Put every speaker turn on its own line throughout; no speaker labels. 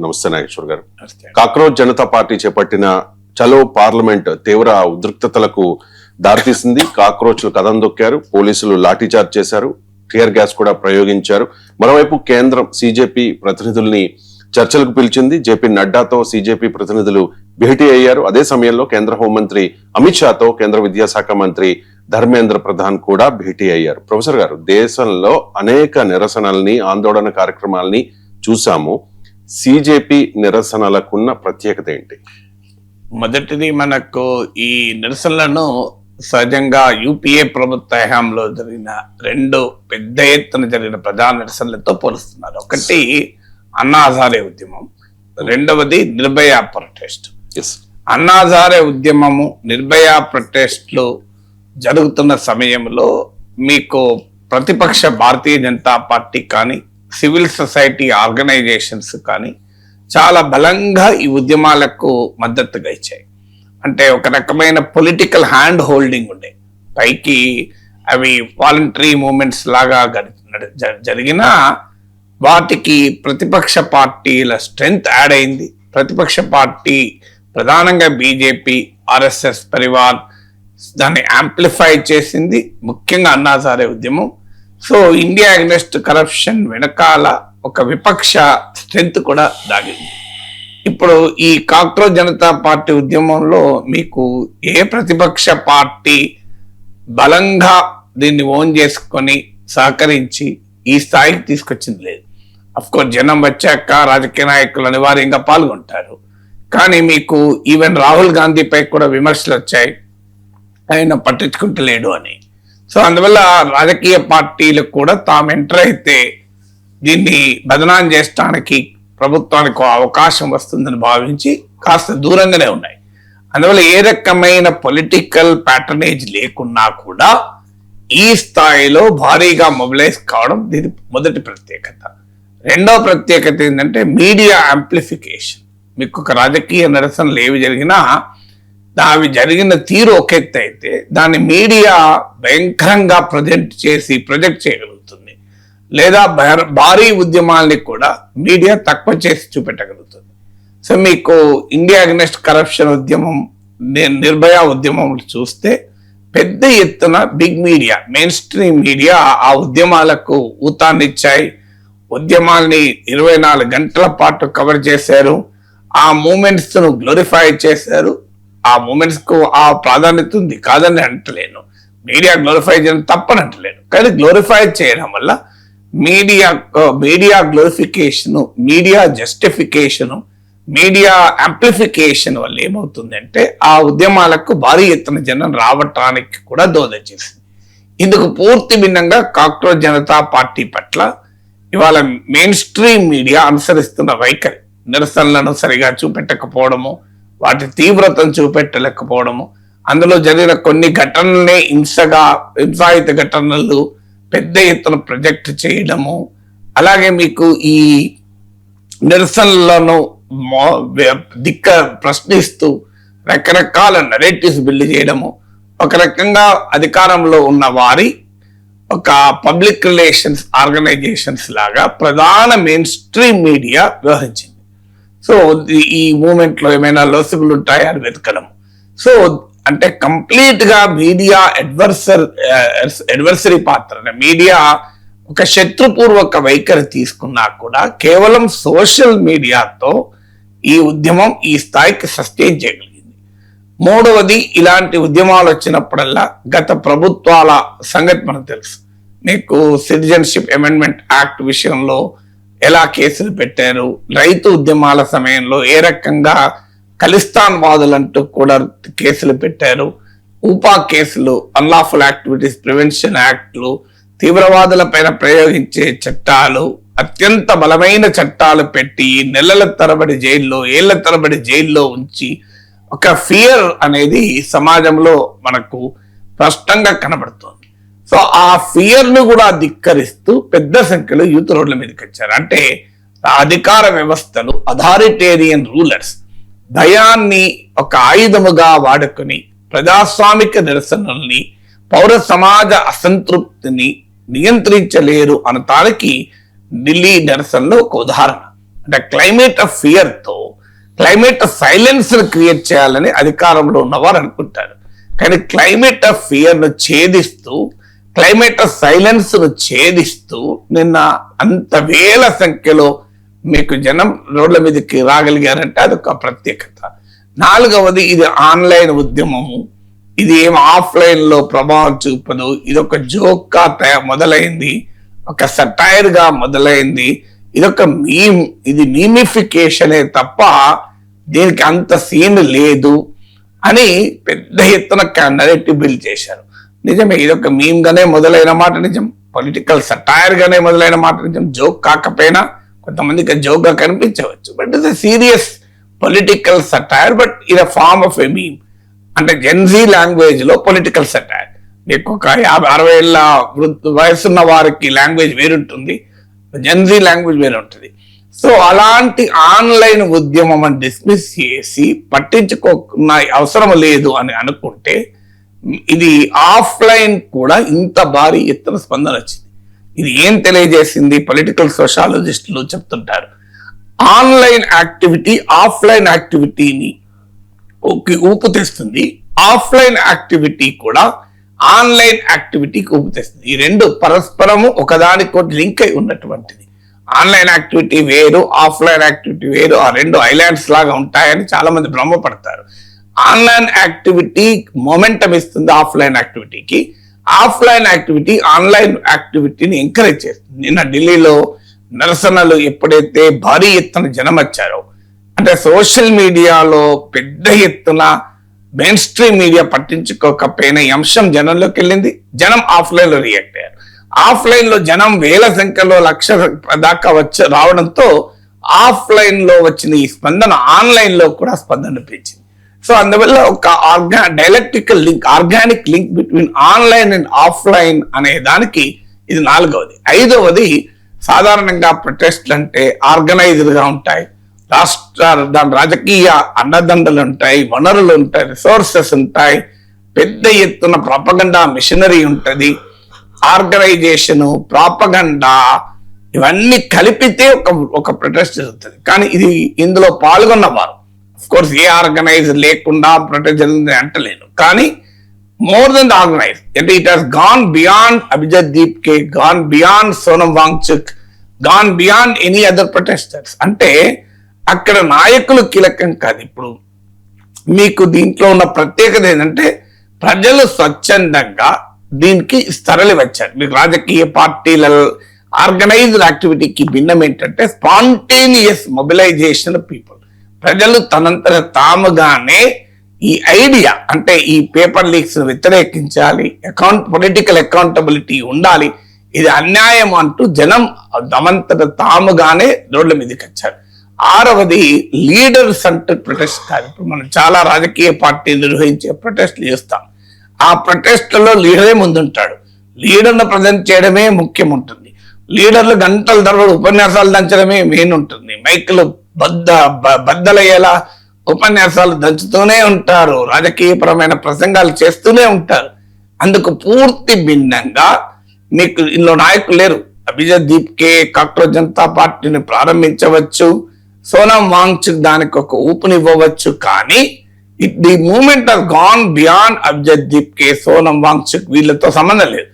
నమస్తే నాగేశ్వర్ గారు. Cockroach Janata party చేపట్టిన చలో పార్లమెంట్ తీవ్ర ఉద్రిక్తతలకు దారితీసింది. కాక్రోచ్లు కదం దొక్కారు, పోలీసులు లాఠీచార్జ్ చేశారు, టియర్ గ్యాస్ కూడా ప్రయోగించారు. మరోవైపు కేంద్రం సిజేపీ ప్రతినిధుల్ని చర్చలకు పిలిచింది. జేపీ నడ్డాతో సిజేపీ ప్రతినిధులు భేటీ అయ్యారు. అదే సమయంలో కేంద్ర హోంమంత్రి అమిత్ షాతో కేంద్ర విద్యాశాఖ మంత్రి ధర్మేంద్ర ప్రధాన్ కూడా భేటీ అయ్యారు. ప్రొఫెసర్ గారు, దేశంలో అనేక నిరసనల్ని, ఆందోళన కార్యక్రమాలని చూసాము. సిజేపీ నిరసనలకున్న ప్రత్యేకత ఏంటి?
మొదటిది, మనకు ఈ నిరసనలను సహజంగా యూపీఏ ప్రభుత్వ హయాంలో జరిగిన రెండు పెద్ద ఎత్తున జరిగిన ప్రధాన నిరసనలతో పోలుస్తున్నారు. ఒకటి అన్నా హజారే ఉద్యమం, రెండవది నిర్భయ ప్రొటెస్ట్. అన్నా హజారే ఉద్యమము, నిర్భయ ప్రొటెస్ట్లు జరుగుతున్న సమయంలో మీకు ప్రతిపక్ష భారతీయ జనతా పార్టీ కానీ, సివిల్ సొసైటీ ఆర్గనైజేషన్స్ కానీ చాలా బలంగా ఈ ఉద్యమాలకు మద్దతుగా ఇచ్చాయి. అంటే ఒక రకమైన పొలిటికల్ హ్యాండ్ హోల్డింగ్ ఉండే, పైకి అవి వాలంటరీ మూమెంట్స్ లాగా జరిగిన వాటికి ప్రతిపక్ష పార్టీల స్ట్రెంగ్త్ యాడ్ అయింది. ప్రతిపక్ష పార్టీ ప్రధానంగా బీజేపీ, ఆర్ఎస్ఎస్ పరివార్ దాన్ని యాంప్లిఫై చేసింది, ముఖ్యంగా అన్నా హజారే ఉద్యమం. సో ఇండియా అగెన్స్ట్ కరప్షన్ వెనకాల ఒక విపక్ష స్ట్రెంగ్త్ కూడా దాగింది. ఇప్పుడు ఈ కాక్రోచ్ జనతా పార్టీ ఉద్యమంలో మీకు ఏ ప్రతిపక్ష పార్టీ బలంగా దీన్ని ఓన్ చేసుకొని సహకరించి ఈ స్థాయికి తీసుకొచ్చింది లేదు. అఫ్కోర్స్ జనం వచ్చాక రాజకీయ నాయకులు అనివార్యంగా పాల్గొంటారు, కానీ మీకు ఈవెన్ రాహుల్ గాంధీపై కూడా విమర్శలు వచ్చాయి, ఆయన పట్టించుకుంటలేడు అని. సో అందువల్ల రాజకీయ పార్టీలు కూడా తాము ఎంటర్ అయితే దీన్ని బదనాం చేయడానికి ప్రభుత్వానికి అవకాశం వస్తుందని భావించి కాస్త దూరంగానే ఉన్నాయి. అందువల్ల ఏ రకమైన పొలిటికల్ ప్యాటర్నేజ్ లేకున్నా కూడా ఈ స్థాయిలో భారీగా మొబిలైజ్ కావడం దీని మొదటి ప్రత్యేకత. రెండవ ప్రత్యేకత ఏంటంటే మీడియా యాంప్లిఫికేషన్. మీకు ఒక రాజకీయ నిరసనలు ఏవి జరిగినా అవి జరిగిన తీరు ఒక ఎత్తు అయితే దాన్ని మీడియా భయంకరంగా ప్రొజెక్ట్ చేయగలుగుతుంది, లేదా భారీ ఉద్యమాల్ని కూడా మీడియా తక్కువ చేసి చూపెట్టగలుగుతుంది. సో మీకు ఇండియా అగెన్స్ట్ కరప్షన్ ఉద్యమం, నిర్భయ ఉద్యమం చూస్తే పెద్ద ఎత్తున big media, mainstream media ఆ ఉద్యమాలకు ఊతాన్నిచ్చాయి. ఉద్యమాల్ని 24 గంటల పాటు కవర్ చేశారు. ఆ మూమెంట్స్ ను గ్లోరిఫై చేశారు. ఆ మూమెంట్స్ కు ఆ ప్రాధాన్యత ఉంది, కాదని అంటలేను. మీడియా గ్లోరిఫై చేయడం తప్పని అంటలేను, కానీ గ్లోరిఫై చేయడం వల్ల media glorification, media justification, media amplification వల్ల ఏమవుతుందంటే ఆ ఉద్యమాలకు భారీ ఎత్తున జనం రావటానికి కూడా దోహదం చేసింది. ఇందుకు పూర్తి భిన్నంగా కాక్రోచ్ జనతా పార్టీ పట్ల ఇవాళ మెయిన్ స్ట్రీమ్ మీడియా అనుసరిస్తున్న వైఖరి, నిరసనలను సరిగా చూపెట్టకపోవడము, వాటి తీవ్రతను చూపెట్టలేకపోవడము, అందులో జరిగిన కొన్ని ఘటనలనే హింసాయుత ఘటనలు పెద్ద ఎత్తున ప్రొజెక్ట్ చేయడము, అలాగే మీకు ఈ నిరసనలను ప్రశ్నిస్తూ రకరకాల నరేటివ్స్ బిల్డ్ చేయడము, ఒక రకంగా అధికారంలో ఉన్న వారి ఒక పబ్లిక్ రిలేషన్స్ ఆర్గనైజేషన్స్ లాగా ప్రధాన మెయిన్ స్ట్రీమ్ మీడియా వ్యవహరించింది. సో ఈ మూమెంట్ లో ఏమైనా లొసుగులు ఉంటాయా అని వెతకడం. సో అంటే కంప్లీట్ గా మీడియా అడ్వర్సరీ పాత్ర, మీడియా ఒక శత్రుపూర్వక వైఖరి తీసుకున్నా కూడా కేవలం సోషల్ మీడియాతో ఈ ఉద్యమం ఈ స్థాయికి సస్టైన్ చేయగలిగింది. మూడవది, ఇలాంటి ఉద్యమాలు వచ్చినప్పుడల్లా గత ప్రభుత్వాల సంగతి మనకు తెలుసు. మీకు సిటిజన్షిప్ అమెండ్మెంట్ యాక్ట్ విషయంలో ఎలా కేసులు పెట్టారు, రైతు ఉద్యమాల సమయంలో ఏ రకంగా ఖలిస్తాన్ వాదులంటూ కూడా కేసులు పెట్టారు, ఊపా కేసులు, అన్లాఫుల్ యాక్టివిటీస్ ప్రివెన్షన్ యాక్ట్లు, తీవ్రవాదుల పైన ప్రయోగించే చట్టాలు, అత్యంత బలమైన చట్టాలు పెట్టి నెలల తరబడి జైల్లో, ఏళ్ల తరబడి జైల్లో ఉంచి ఒక ఫియర్ అనేది సమాజంలో మనకు స్పష్టంగా కనబడుతోంది. సో ఆ ఫియర్ ను కూడా ధిక్కరిస్తూ పెద్ద సంఖ్యలో యూత్ రోడ్ల మీదకి వచ్చారు. అంటే అధికార వ్యవస్థలు, అథారిటేరియన్ రూలర్స్ దయాన్ని ఒక ఆయుధముగా వాడుకొని ప్రజాస్వామిక నిరసనల్ని, పౌర సమాజ అసంతృప్తిని నియంత్రించలేరు అనటానికి ఢిల్లీ నిరసనలో ఒక ఉదాహరణ. అంటే క్లైమేట్ ఆఫ్ ఫియర్ తో క్లైమేట్ ఆఫ్ సైలెన్స్ క్రియేట్ చేయాలని అధికారంలో ఉన్నవారు అనుకుంటారు. కానీ క్లైమేట్ ఆఫ్ ఫియర్ ను ఛేదిస్తూ, క్లైమేట్ ఆఫ్ సైలెన్స్ ను ఛేదిస్తూ నిన్న అంత వేల సంఖ్యలో మీకు జనం రోడ్ల మీదకి రాగలిగారంటే అదొక ప్రత్యేకత. నాలుగవది, ఇది ఆన్లైన్ ఉద్యమము. ఇది ఏం ఆఫ్లైన్ లో ప్రభావం చూపదు. ఇది ఒక జోక్ గా మొదలైంది, ఒక సటైర్ గా మొదలైంది. ఇదొక మీమ్, ఇది మీమిఫికేషనే తప్ప దీనికి అంత సీన్ లేదు అని పెద్ద ఎత్తున నరేటివ్ బిల్డ్ చేశారు. నిజమే, ఇదొక మీమ్ గానే మొదలైన మాట నిజం, పొలిటికల్ సటైర్ గానే మొదలైన మాట నిజం. జోక్ కాకపోయినా కొంతమందికి జోక్ గా కనిపించవచ్చు, but it's a serious political satire, but in a form of a meme. అంటే జెన్జీ లాంగ్వేజ్ లో పొలిటికల్ సటైర్. మీకు ఒక 50-60 ఏళ్ళ వయసున్న వారికి లాంగ్వేజ్ వేరుంటుంది, జెన్జీ లాంగ్వేజ్ వేరు ఉంటుంది. సో అలాంటి ఆన్లైన్ ఉద్యమం అని డిస్మిస్ చేసి పట్టించుకోకున్న అవసరం లేదు అని అనుకుంటే, ఇది ఆఫ్లైన్ కూడా ఇంత భారీ ఎత్తున స్పందన వచ్చింది. ఇది ఏం తెలియజేసింది? పొలిటికల్ సోషాలజిస్టులు చెప్తుంటారు, ఆన్లైన్ యాక్టివిటీ ఆఫ్లైన్ యాక్టివిటీని ఊపు తెస్తుంది, ఆఫ్లైన్ యాక్టివిటీ కూడా ఆన్లైన్ యాక్టివిటీకి ఊపు తెస్తుంది. ఈ రెండు పరస్పరము ఒకదానికొకటి లింక్ అయి ఉన్నటువంటిది. ఆన్లైన్ యాక్టివిటీ వేరు, ఆఫ్లైన్ యాక్టివిటీ వేరు, ఆ రెండు ఐలాండ్స్ లాగా ఉంటాయని చాలా మంది భ్రమపడతారు. ఆన్లైన్ యాక్టివిటీ మొమెంటం ఇస్తుంది ఆఫ్లైన్ యాక్టివిటీకి, ఆఫ్లైన్ యాక్టివిటీ ఆన్లైన్ యాక్టివిటీని ఎంకరేజ్ చేస్తుంది. నిన్న ఢిల్లీలో నిరసనలు ఎప్పుడైతే భారీ ఎత్తున జనం వచ్చారో, అంటే సోషల్ మీడియాలో పెద్ద ఎత్తున మెయిన్ స్ట్రీమ్ మీడియా పట్టించుకోకపోయినా ఈ అంశం జనంలోకి వెళ్ళింది, జనం ఆఫ్లైన్ లో రియాక్ట్ అయ్యారు. ఆఫ్లైన్ లో జనం వేల సంఖ్యలో లక్ష దాకా రావడంతో ఆఫ్లైన్ లో వచ్చిన ఈ స్పందన ఆన్లైన్ లో కూడా స్పందన పెంచింది. సో అందువల్ల ఒక dialectical link, organic link between online and offline అనే దానికి ఇది నాలుగవది. ఐదవది, సాధారణంగా ప్రొటెస్ట్లు అంటే ఆర్గనైజ్డ్ గా ఉంటాయి, దాని రాజకీయ అండదండలు ఉంటాయి, వనరులు ఉంటాయి, రిసోర్సెస్ ఉంటాయి, పెద్ద ఎత్తున ప్రాపగండా మిషనరీ ఉంటుంది, ఆర్గనైజేషన్, ప్రాపగండా ఇవన్నీ కలిపితే ఒక ప్రొటెస్ట్ జరుగుతుంది. కానీ ఇది ఇందులో పాల్గొన్నవారు, అఫ్ కోర్స్ ఏ ఆర్గనైజ్ లేకుండా ప్రొటెస్ట్ జరుగుతుంది అంటలేను, కానీ మోర్ దెన్ ఆర్గనైజ్, అంటే it has gone beyond Abhijit Dipke, gone beyond Sonam Wangchuk, gone beyond any other protesters. అంటే అక్కడ నాయకులు కీలకం కాదు. ఇప్పుడు మీకు దీంట్లో ఉన్న ప్రత్యేకత ఏంటంటే ప్రజలు స్వచ్ఛందంగా దీనికి తరలి వచ్చారు. మీకు రాజకీయ పార్టీల ఆర్గనైజ్డ్ యాక్టివిటీకి భిన్నం ఏంటంటే స్పాంటేనియస్ మొబిలైజేషన్ పీపుల్. ప్రజలు తనంతట తాముగానే ఈ ఐడియా, అంటే ఈ పేపర్ లీక్స్ వ్యతిరేకించాలి, పొలిటికల్ అకౌంటబిలిటీ ఉండాలి, ఇది అన్యాయం అంటూ జనం తమంతట తాముగానే రోడ్ల మీదకి వచ్చారు. ఆరవది, లీడర్ సెంటర్ ప్రొటెస్ట్ కాదు. ఇప్పుడు మనం చాలా రాజకీయ పార్టీలు నిర్వహించే ప్రొటెస్ట్లు చేస్తాం, ఆ ప్రొటెస్ట్లలో లీడరే ముందుంటాడు, లీడర్ను ప్రజెంట్ చేయడమే ముఖ్యం ఉంటుంది, లీడర్లు గంటల తరబడి ఉపన్యాసాలు దంచడమే మెయిన్ ఉంటుంది, మైకులు బద్దలయ్యేలా ఉపన్యాసాలు దంచుతూనే ఉంటారు, రాజకీయపరమైన ప్రసంగాలు చేస్తూనే ఉంటారు. అందుకు పూర్తి భిన్నంగా మీకు ఇందులో నాయకులు లేరు. అభిజిత్ దీప్కే కాక్రోచ్ జనతా పార్టీని ప్రారంభించవచ్చు, సోనం వాంగ్చుక్ దానికి ఒక ఊపునివ్వవచ్చు, కానీ the movement has gone beyond Abhijit Dipke, Sonam Wangchuk, వీళ్ళతో సంబంధం లేదు.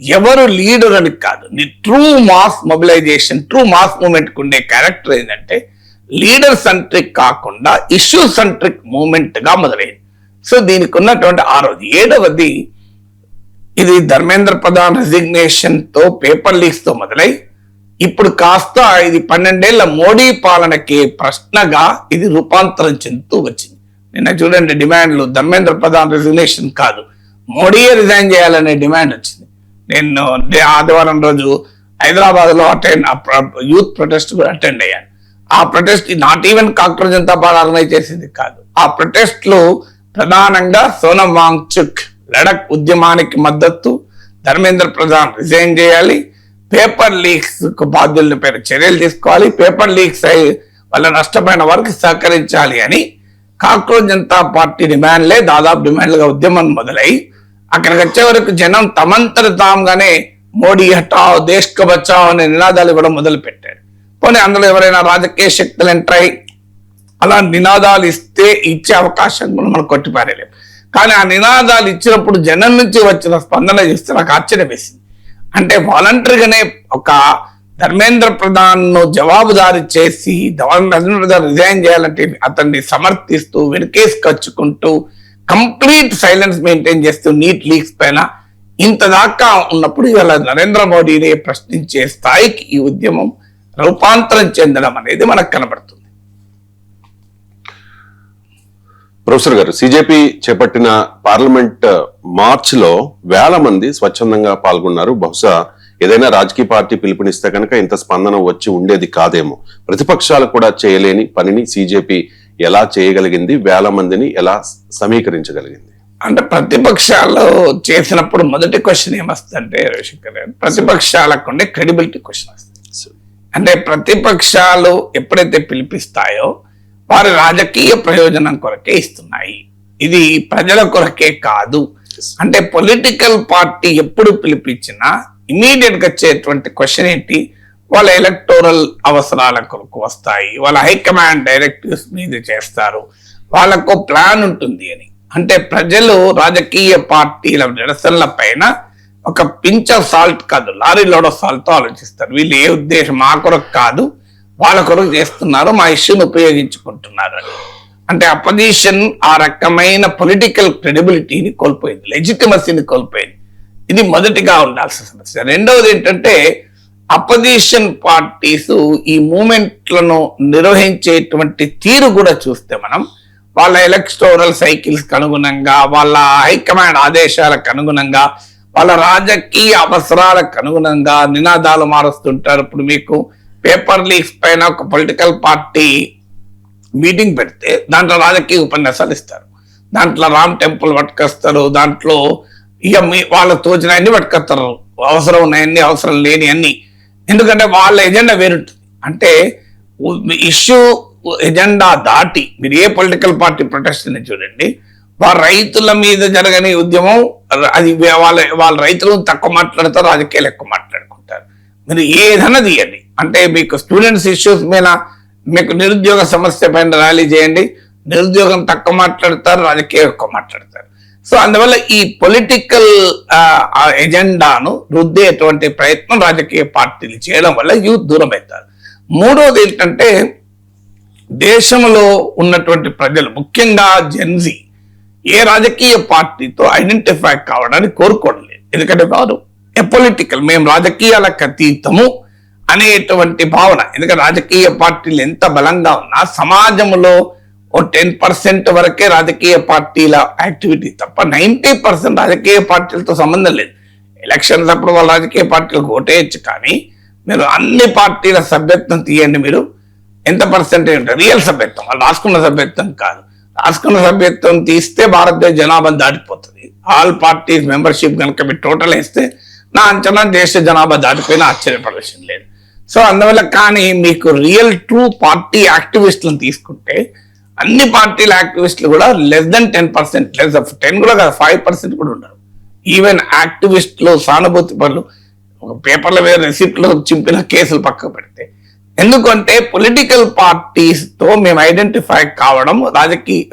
ఎవరు లీడర్ అని కాదు, నీ true mass mobilisation, true mass movement కు ఉండే క్యారెక్టర్ ఏంటంటే లీడర్ సెంట్రిక్ కాకుండా ఇష్యూ సెంట్రిక్ మూమెంట్ గా మొదలైంది. సో దీనికి ఉన్నటువంటి ఆరోది. ఏడవది, ఇది ధర్మేంద్ర ప్రధాన్ రెసిగ్నేషన్ తో పేపర్ లీక్స్ తో మొదలై ఇప్పుడు కాస్త ఇది 12 ఏళ్ల మోడీ పాలనకి ప్రశ్నగా ఇది రూపాంతరం చెందుతూ వచ్చింది. నిన్న చూడండి డిమాండ్లు, ధర్మేంద్ర ప్రధాన్ రెసిగ్నేషన్ కాదు, మోడీయే రిజైన్ చేయాలనే డిమాండ్ వచ్చింది. నేను ఆదివారం రోజు హైదరాబాద్ లో యూత్ ప్రొటెస్ట్ కూడా అటెండ్ అయ్యాను. ఆ protest not even cockroach Janata party organise చేసింది కాదు. ఆ ప్రొటెస్ట్ లో ప్రధానంగా సోనం వాంగ్చుక్ లడక్ ఉద్యమానికి మద్దతు, ధర్మేంద్ర ప్రధాన్ రిజైన్ చేయాలి, పేపర్ లీక్స్ కు బాధ్యుల పేరు చర్యలు తీసుకోవాలి, పేపర్ లీక్స్ అయి వాళ్ళ నష్టపోయిన వారికి సహకరించాలి అని కాక్రోచ్ జనతా పార్టీ డిమాండ్లే దాదాపు డిమాండ్లుగా ఉద్యమం మొదలై అక్కడికి వచ్చే వరకు జనం తమంతట తాముగానే మోడీ హటావ్, దేశ్ కు బచావ్ అనే నినాదాలు ఇవ్వడం మొదలు పెట్టారు. పోనీ అందులో ఎవరైనా రాజకీయ శక్తులు ఎంటర్ అయ్యి అలా నినాదాలు ఇచ్చే అవకాశం కూడా మనం కొట్టిపారేలేం. కానీ ఆ నినాదాలు ఇచ్చినప్పుడు జనం నుంచి వచ్చిన స్పందన చూస్తే నాకు ఆశ్చర్యం వేసింది. అంటే వాలంటరీగానే ఒక ధర్మేంద్ర ప్రధాన్ ను జవాబుదారి చేసి ధర్మేంద్ర ప్రధాన్ రిజైన్ చేయాలంటే అతన్ని సమర్థిస్తూ వెనకేసి కచ్చుకుంటూ కంప్లీట్ సైలెన్స్ మెయింటైన్ చేస్తూ నీట్ లీక్స్ పైన ఇంత దాకా ఉన్నప్పుడు ఇవాళ నరేంద్ర మోడీని ప్రశ్నించే స్థాయికి ఈ ఉద్యమం రూపాంతరం చెందడం అనేది మనకు కనబడుతుంది.
ప్రొఫెసర్ గారు, సిజేపీ చేపట్టిన పార్లమెంట్ మార్చ్ లో వేల మంది స్వచ్ఛందంగా పాల్గొన్నారు. బహుశా ఏదైనా రాజకీయ పార్టీ పిలుపునిస్తే కనుక ఇంత స్పందన వచ్చి ఉండేది కాదేమో. ప్రతిపక్షాలు కూడా చేయలేని పనిని సిజేపీ ఎలా చేయగలిగింది? వేల మందిని ఎలా సమీకరించగలిగింది?
అంటే ప్రతిపక్షాలు చేసినప్పుడు మొదటి క్వశ్చన్ ఏమొస్తుందంటే రవిశంకర్ గారు, ప్రతిపక్షాలకు ఉండే క్రెడిబిలిటీ క్వశ్చన్ వస్తుంది. అంటే ప్రతిపక్షాలు ఎప్పుడైతే పిలిపిస్తాయో వారి రాజకీయ ప్రయోజనం కొరకే ఇస్తున్నాయి, ఇది ప్రజల కొరకే కాదు. అంటే పొలిటికల్ పార్టీ ఎప్పుడు పిలిపించినా ఇమీడియట్ గా వచ్చేటువంటి క్వశ్చన్ ఏంటి, వాళ్ళ ఎలక్టోరల్ అవసరాల కొరకు వస్తాయి, వాళ్ళ హైకమాండ్ డైరెక్టివ్స్ మీద చేస్తారు, వాళ్ళకు ప్లాన్ ఉంటుంది అని. అంటే ప్రజలు రాజకీయ పార్టీల నిరసనల పైన ఒక పించ్ ఆఫ్ సాల్ట్ కాదు, లారీ లోడ్ ఆఫ్ సాల్ట్ తో ఆలోచిస్తారు. వీళ్ళు ఏ ఉద్దేశం మా కొరకు కాదు, వాళ్ళ కొరకు చేస్తున్నారు, మా ఇష్యూని ఉపయోగించుకుంటున్నారు అని. అంటే అపోజిషన్ ఆ రకమైన పొలిటికల్ క్రెడిబిలిటీని కోల్పోయింది, లెజిటిమసీని కోల్పోయింది. ఇది మొదటిగా ఉండాల్సిన సమస్య. రెండవది ఏంటంటే అపోజిషన్ పార్టీస్ ఈ మూమెంట్లను నిర్వహించేటువంటి తీరు కూడా చూస్తే మనం వాళ్ళ ఎలక్టోరల్ సైకిల్స్ కు అనుగుణంగా, వాళ్ళ హైకమాండ్ ఆదేశాలకు అనుగుణంగా, వాళ్ళ రాజకీయ అవసరాలకు అనుగుణంగా నినాదాలు మారుస్తుంటారు. ఇప్పుడు మీకు పేపర్ లీక్స్ పైన ఒక పొలిటికల్ పార్టీ మీటింగ్ పెడితే దాంట్లో రాజకీయ ఉపన్యాసాలు ఇస్తారు, దాంట్లో రామ్ టెంపుల్ పట్టుకొస్తారు, దాంట్లో ఇక వాళ్ళ తోచిన అన్ని పట్టుకొస్తారు, అవసరం ఉన్నాయన్ని అవసరం లేని అన్ని. ఎందుకంటే వాళ్ళ ఎజెండా వేరుంటుంది. అంటే ఇష్యూ ఎజెండా దాటి మీరు ఏ పొలిటికల్ పార్టీ ప్రొటెస్ట్ చూడండి, వాళ్ళ రైతుల మీద జరగని ఉద్యమం అది వాళ్ళ రైతులు తక్కువ మాట్లాడతారు, రాజకీయాలు ఎక్కువ మాట్లాడుకుంటారు. మీరు ఏదైనా తీయండి, అంటే మీకు స్టూడెంట్స్ ఇష్యూస్ మీద, మీకు నిరుద్యోగ సమస్య పైన ర్యాలీ చేయండి, నిరుద్యోగం తక్కువ మాట్లాడతారు, రాజకీయం ఎక్కువ మాట్లాడతారు. సో అందువల్ల ఈ పొలిటికల్ ఎజెండాను రుద్దేటువంటి ప్రయత్నం రాజకీయ పార్టీలు చేయడం వల్ల యూత్ దూరం అవుతారు. మూడోది ఏంటంటే దేశంలో ఉన్నటువంటి ప్రజలు, ముఖ్యంగా జెన్జీ, ఏ రాజకీయ పార్టీతో ఐడెంటిఫై కావడానికి కోరుకోవడం లేదు. ఎందుకంటే వారు ఎపొలిటికల్, మేము రాజకీయాలకు అతీతము అనేటువంటి భావన. ఎందుకంటే రాజకీయ పార్టీలు ఎంత బలంగా ఉన్నా సమాజంలో ఓ 10% వరకే రాజకీయ పార్టీల యాక్టివిటీ తప్ప 90% రాజకీయ పార్టీలతో సంబంధం లేదు. ఎలక్షన్స్ అప్పుడు వాళ్ళ రాజకీయ పార్టీలకు ఓటేయచ్చు, కానీ మీరు అన్ని పార్టీల సభ్యత్వం తీయండి, మీరు ఎంత పర్సెంటేజ్ ఉంటుంది రియల్ సభ్యత్వం, వాళ్ళు రాసుకున్న సభ్యత్వం కాదు. రాసుకున్న సభ్యత్వం తీస్తే భారతదేశ జనాభా దాటిపోతుంది. ఆల్ పార్టీస్ మెంబర్షిప్ కనుక మీరు టోటల్ వేస్తే నా అంచనా దేశ జనాభా దాటిపోయినా ఆశ్చర్యపడవలసిన లేదు. సో అందువల్ల కానీ మీకు రియల్ ట్రూ పార్టీ యాక్టివిస్టులను తీసుకుంటే అన్ని పార్టీల యాక్టివిస్టులు కూడా less than 10%, less of 10 కూడా కాదు, 5% కూడా ఉండరు. ఈవెన్ యాక్టివిస్టులు, సానుభూతి పనులు, పేపర్ల మీద రెసిప్ట్లు చింపిన కేసులు పక్కకు పెడితే, ఎందుకంటే పొలిటికల్ పార్టీస్ తో మేము ఐడెంటిఫై కావడం రాజకీయ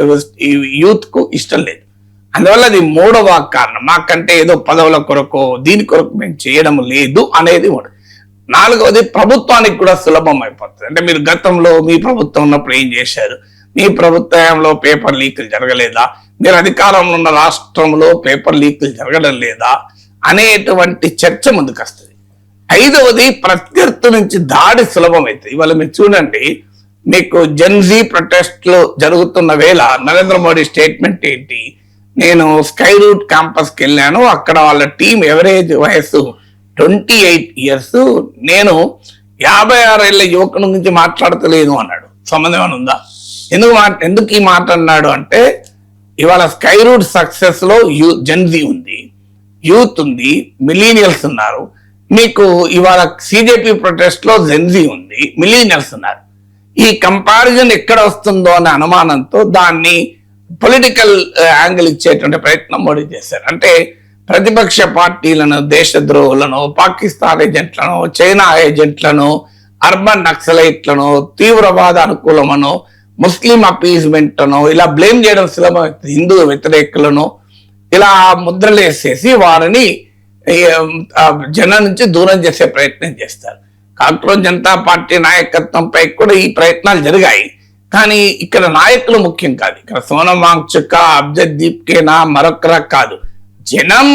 యూత్ కు ఇష్టం లేదు. అందువల్ల అది మూడవ కారణం. మాకంటే ఏదో పదవుల కొరకు దీని కొరకు మేము చేయడం లేదు అనేది మూడు. నాలుగవది ప్రభుత్వానికి కూడా సులభం అయిపోతుంది. అంటే మీరు గతంలో మీ ప్రభుత్వం ఉన్నప్పుడు ఏం చేశారు, మీ ప్రభుత్వంలో పేపర్ లీకులు జరగలేదా, మీరు అధికారంలో ఉన్న రాష్ట్రంలో పేపర్ లీకులు జరగడం లేదా అనేటువంటి చర్చ ముందుకు వస్తుంది. ఐదవది ప్రత్యర్థి నుంచి దాడి సులభం అవుతుంది. ఇవాళ మీరు చూడండి, మీకు జెన్జీ ప్రొటెస్ట్లు జరుగుతున్న వేళ నరేంద్ర మోడీ స్టేట్మెంట్ ఏంటి, నేను స్కై రూట్ క్యాంపస్కి వెళ్ళాను, అక్కడ వాళ్ళ టీం ఎవరేజ్ వయస్సు 28 years, నేను 56 ఏళ్ల యువకుని గురించి మాట్లాడతలేదు అన్నాడు. సంబంధం ఏమైనా ఉందా? ఎందుకు ఈ మాట అన్నాడు అంటే, ఇవాళ స్కై రూట్ సక్సెస్ లో జెన్జీ ఉంది, యూత్ ఉంది, మిలీనియల్స్ ఉన్నారు. మీకు ఇవాళ సిజేపీ ప్రొటెస్ట్ లో జెన్జీ ఉంది, మిలీనియల్స్ ఉన్నారు. ఈ కంపారిజన్ ఎక్కడ వస్తుందో అనే అనుమానంతో దాన్ని పొలిటికల్ యాంగిల్ ఇచ్చేటువంటి ప్రయత్నం మోడీ చేశారు. అంటే ప్రతిపక్ష పార్టీలను, దేశద్రోహులను, పాకిస్తాన్ ఏజెంట్లను, చైనా ఏజెంట్లను, అర్బన్ నక్సలైట్లను, తీవ్రవాద అనుకూలమనో, ముస్లిం అపీజ్మెంట్ అనో ఇలా బ్లేమ్ చేయడం సులభం. హిందూ వ్యతిరేకులను ఇలా ముద్రలు వేసేసి వారిని జనం నుంచి దూరం చేసే ప్రయత్నం చేస్తారు. కాక్రోచ్ జనతా పార్టీ నాయకత్వంపై కూడా ఈ ప్రయత్నాలు జరిగాయి. కానీ ఇక్కడ నాయకులు ముఖ్యం కాదు. ఇక్కడ సోనం వాంగ్చుక్, అబ్జద్దీప్ కేనా, మరొకరా కాదు. జనం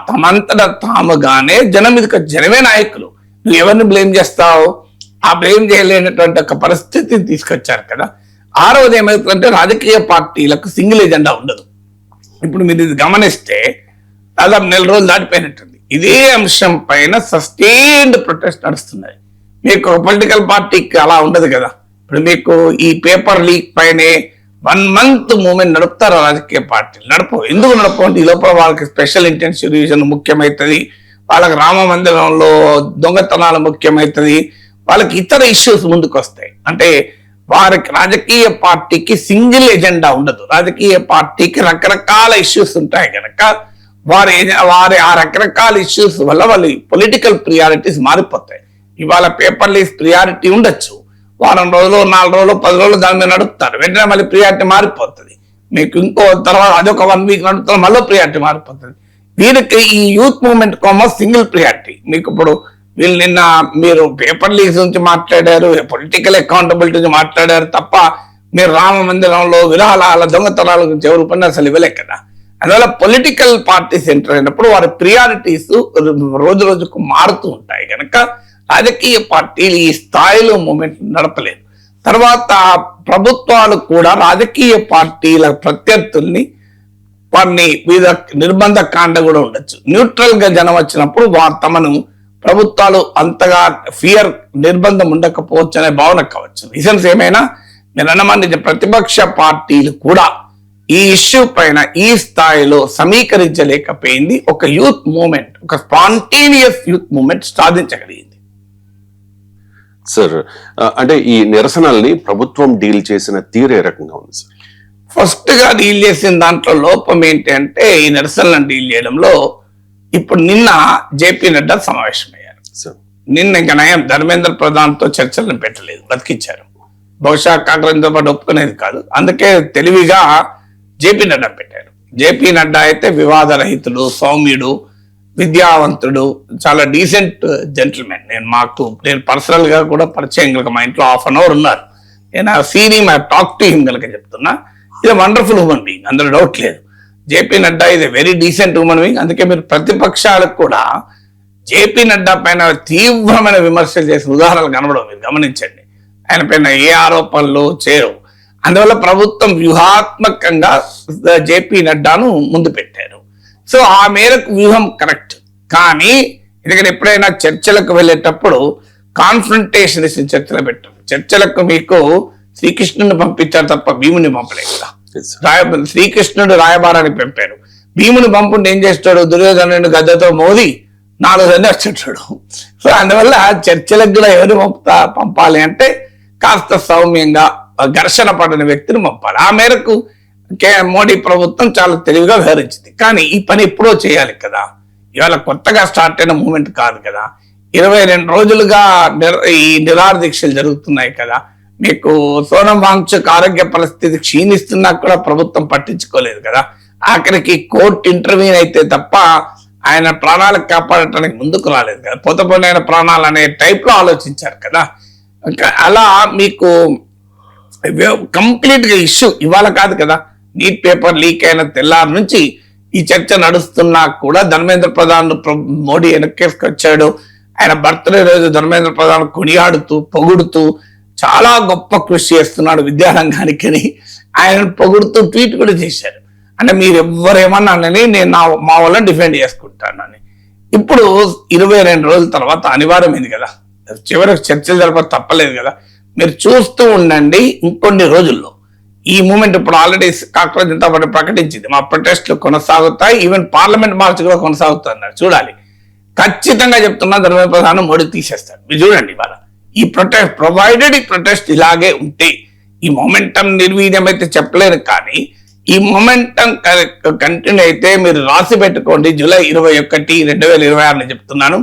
తమంతట తాముగానే జనం ఇది జనమే నాయకులు. నువ్వు ఎవరిని బ్లేమ్ చేస్తావు? ఆ బ్లేమ్ చేయలేనటువంటి ఒక పరిస్థితిని తీసుకొచ్చారు కదా. ఆ రోజు ఏమవుతుందంటే రాజకీయ పార్టీలకు సింగిల్ ఎజెండా ఉండదు. ఇప్పుడు మీరు ఇది గమనిస్తే దాదాపు 4 రోజులు దాటిపోయినట్టుంది. ఇదే అంశం పైన సస్టైన్డ్ ప్రొటెస్ట్ నడుస్తున్నాయి. మీకు పొలిటికల్ పార్టీకి అలా ఉండదు కదా. ఇప్పుడు మీకు ఈ పేపర్ లీక్ పైనే 1 month మూవ్మెంట్ నడుపుతారు రాజకీయ పార్టీలు. ఎందుకు నడపవు అంటే ఈ లోపల వాళ్ళకి స్పెషల్ ఇంటెన్సివ్ రివిజన్ ముఖ్యమవుతుంది, వాళ్ళకి రామ మందిరంలో దొంగతనాలు ముఖ్యమవుతుంది, వాళ్ళకి ఇతర ఇష్యూస్ ముందుకు వస్తాయి. అంటే వారికి రాజకీయ పార్టీకి సింగిల్ ఎజెండా ఉండదు. రాజకీయ పార్టీకి రకరకాల ఇష్యూస్ ఉంటాయి కనుక వారి ఆ రకరకాల ఇష్యూస్ వల్ల వాళ్ళ పొలిటికల్ ప్రియారిటీస్ మారిపోతాయి. ఇవాళ పేపర్ లీస్ ప్రియారిటీ ఉండొచ్చు, వారం రోజులు, 4 రోజులు, 10 రోజులు దాని మీద నడుపుతారు. వెంటనే మళ్ళీ ప్రియారిటీ మారిపోతుంది. మీకు ఇంకో తర్వాత అదొక 1 week నడుపుతారు, మళ్ళీ ప్రియారిటీ మారిపోతుంది. వీరికి ఈ యూత్ మూవ్మెంట్ సింగిల్ ప్రియారిటీ. మీకు ఇప్పుడు వీళ్ళు నిన్న మీరు పేపర్ లీక్స్ నుంచి మాట్లాడారు, పొలిటికల్ అకౌంటబిలిటీ నుంచి మాట్లాడారు తప్ప మీరు రామ మందిరంలో విరాళాల దొంగతనాల గురించి ఎవరు ఉపన్యాసాలు ఇవ్వలే కదా. అందువల్ల పొలిటికల్ పార్టీస్ ఎంటర్ అయినప్పుడు వారి ప్రియారిటీస్ రోజు రోజుకు మారుతూ ఉంటాయి కనుక రాజకీయ పార్టీలు ఈ స్థాయిలో మూమెంట్ నడపలేదు. తర్వాత ప్రభుత్వాలు కూడా రాజకీయ పార్టీల ప్రత్యర్థుల్ని వారిని మీద నిర్బంధ కాండ కూడా ఉండొచ్చు. న్యూట్రల్ గా జనం వచ్చినప్పుడు వారు తమను ప్రభుత్వాలు అంతగా నిర్బంధం ఉండకపోవచ్చు అనే భావన కావచ్చు. రీజన్స్ ఏమైనా మీరు అన్నమాన్ని ప్రతిపక్ష పార్టీలు కూడా ఈ ఇష్యూ పైన ఈ స్థాయిలో సమీకరించలేకపోయింది. ఒక యూత్ మూవ్మెంట్, ఒక స్పాంటేనియస్ యూత్ మూవ్మెంట్ సాధించగలిగింది.
సార్, అంటే ఈ నిరసనల్ని ప్రభుత్వం డీల్ చేసిన తీరు ఏ రకంగా ఉంది సార్?
ఫస్ట్ గా డీల్ చేసిన దాంట్లో లోపం ఏంటి అంటే ఈ నిరసనలను డీల్ చేయడంలో ఇప్పుడు నిన్న జేపీ నడ్డా సమావేశమయ్యారు. నిన్న ఇంకా నయం ధర్మేంద్ర ప్రధాన్ తో చర్చలను పెట్టలేదు, బతికిచ్చారు. బహుశా కాంగ్రెస్ పాటు ఒప్పుకునేది కాదు, అందుకే తెలివిగా జేపీ నడ్డా పెట్టారు. జేపీ నడ్డా అయితే వివాదరహితుడు, సౌమ్యుడు, విద్యావంతుడు, చాలా డీసెంట్ జెంటిల్మెన్. నేను పర్సనల్ గా కూడా పరిచయం కనుక మా ఇంట్లో 1/2 hour ఉన్నారు. నేను ఆ సీన్ టాక్ టు హిమ్ కనుక చెప్తున్నా. ఇది వండర్ఫుల్ హ్యూమన్ బీయింగ్, అందులో డౌట్ లేదు. జేపీ నడ్డా ఇది వెరీ డీసెంట్ హ్యూమన్ బీయింగ్. అందుకే మీరు ప్రతిపక్షాలకు కూడా జేపీ నడ్డా పైన తీవ్రమైన విమర్శలు చేసిన ఉదాహరణలు కనబడవు. మీరు గమనించండి, ఆయన పైన ఏ ఆరోపణలు చేయవు. అందువల్ల ప్రభుత్వం వ్యూహాత్మకంగా జేపీ నడ్డాను ముందు పెట్టారు. సో ఆ మేరకు వ్యూహం కరెక్ట్. కానీ ఎందుకంటే ఎప్పుడైనా చర్చలకు వెళ్ళేటప్పుడు కాన్ఫ్రంటేషన్ చర్చలు పెట్టారు. చర్చలకు మీకు శ్రీకృష్ణుని పంపించారు తప్ప భీముని పంపలేదు కదా. శ్రీకృష్ణుడు రాయబారాన్ని పంపారు, భీముని పంపుంటే ఏం చేస్తాడు? దుర్యోధనుని గద్దతో మోది 4 మంది వచ్చేటాడు. సో అందువల్ల చర్చలకు కూడా ఎవరు పంపాలి అంటే కాస్త సౌమ్యంగా ఘర్షణ పడిన వ్యక్తిని పంపాలి. ఆ మేరకు మోడీ ప్రభుత్వం చాలా తెలివిగా వ్యవహరించింది. కానీ ఈ పని ఎప్పుడో చేయాలి కదా, ఇవాళ కొత్తగా స్టార్ట్ అయిన మూమెంట్ కాదు కదా. 22 రోజులుగా ఈ నిరాహార దీక్షలు జరుగుతున్నాయి కదా. మీకు సోనం వాంగ్చుక్ ఆరోగ్య పరిస్థితి క్షీణిస్తున్నా కూడా ప్రభుత్వం పట్టించుకోలేదు కదా. ఆఖరికి కోర్టు ఇంటర్వ్యూన్ అయితే తప్ప ఆయన ప్రాణాలకు కాపాడటానికి ముందుకు రాలేదు కదా. పోతపోయిన ఆయన ప్రాణాలు అనే టైప్ లో ఆలోచించారు కదా. అలా మీకు కంప్లీట్ గా ఇష్యూ ఇవాళ కాదు కదా. నీట్ పేపర్ లీక్ అయిన తెల్లారి నుంచి ఈ చర్చ నడుస్తున్నా కూడా ధర్మేంద్ర ప్రధాన్ మోడీ వెనక్కేసుకొచ్చాడు. ఆయన బర్త్డే రోజు ధర్మేంద్ర ప్రధాన్ కొనియాడుతూ పొగుడుతూ చాలా గొప్ప కృషి చేస్తున్నాడు విద్యారంగానికి అని ఆయన పొగుడుతూ ట్వీట్ కూడా చేశారు. అంటే మీరు ఎవరేమన్నానని నేను మా వాళ్ళని డిఫెండ్ చేసుకుంటానని. ఇప్పుడు 22 రోజుల తర్వాత అనివార్యమైంది కదా, చివరికి చర్చలు జరపడం తప్పలేదు కదా. మీరు చూస్తూ ఉండండి, ఇంకొన్ని రోజుల్లో ఈ మూమెంట్ ఇప్పుడు ఆల్రెడీ కాంగ్రెస్ జనతా పార్టీ ప్రకటించింది, మా ప్రొటెస్ట్లు కొనసాగుతాయి, ఈవెన్ పార్లమెంట్ మార్చ్ కూడా కొనసాగుతున్నారు. చూడాలి, ఖచ్చితంగా చెప్తున్నా ధర్మేంద్ర ప్రధాన్ మోడీ తీసేస్తారు. మీరు చూడండి ఇవాళ ఈ ప్రొటెస్ట్ ప్రొవైడెడ్ ఈ ప్రొటెస్ట్ ఇలాగే ఉంటే ఈ మొమెంటం నిర్వీర్యం అయితే చెప్పలేను, కానీ ఈ మొమెంటం కంటిన్యూ అయితే మీరు రాసి పెట్టుకోండి. జూలై 21, 2026 చెప్తున్నాను,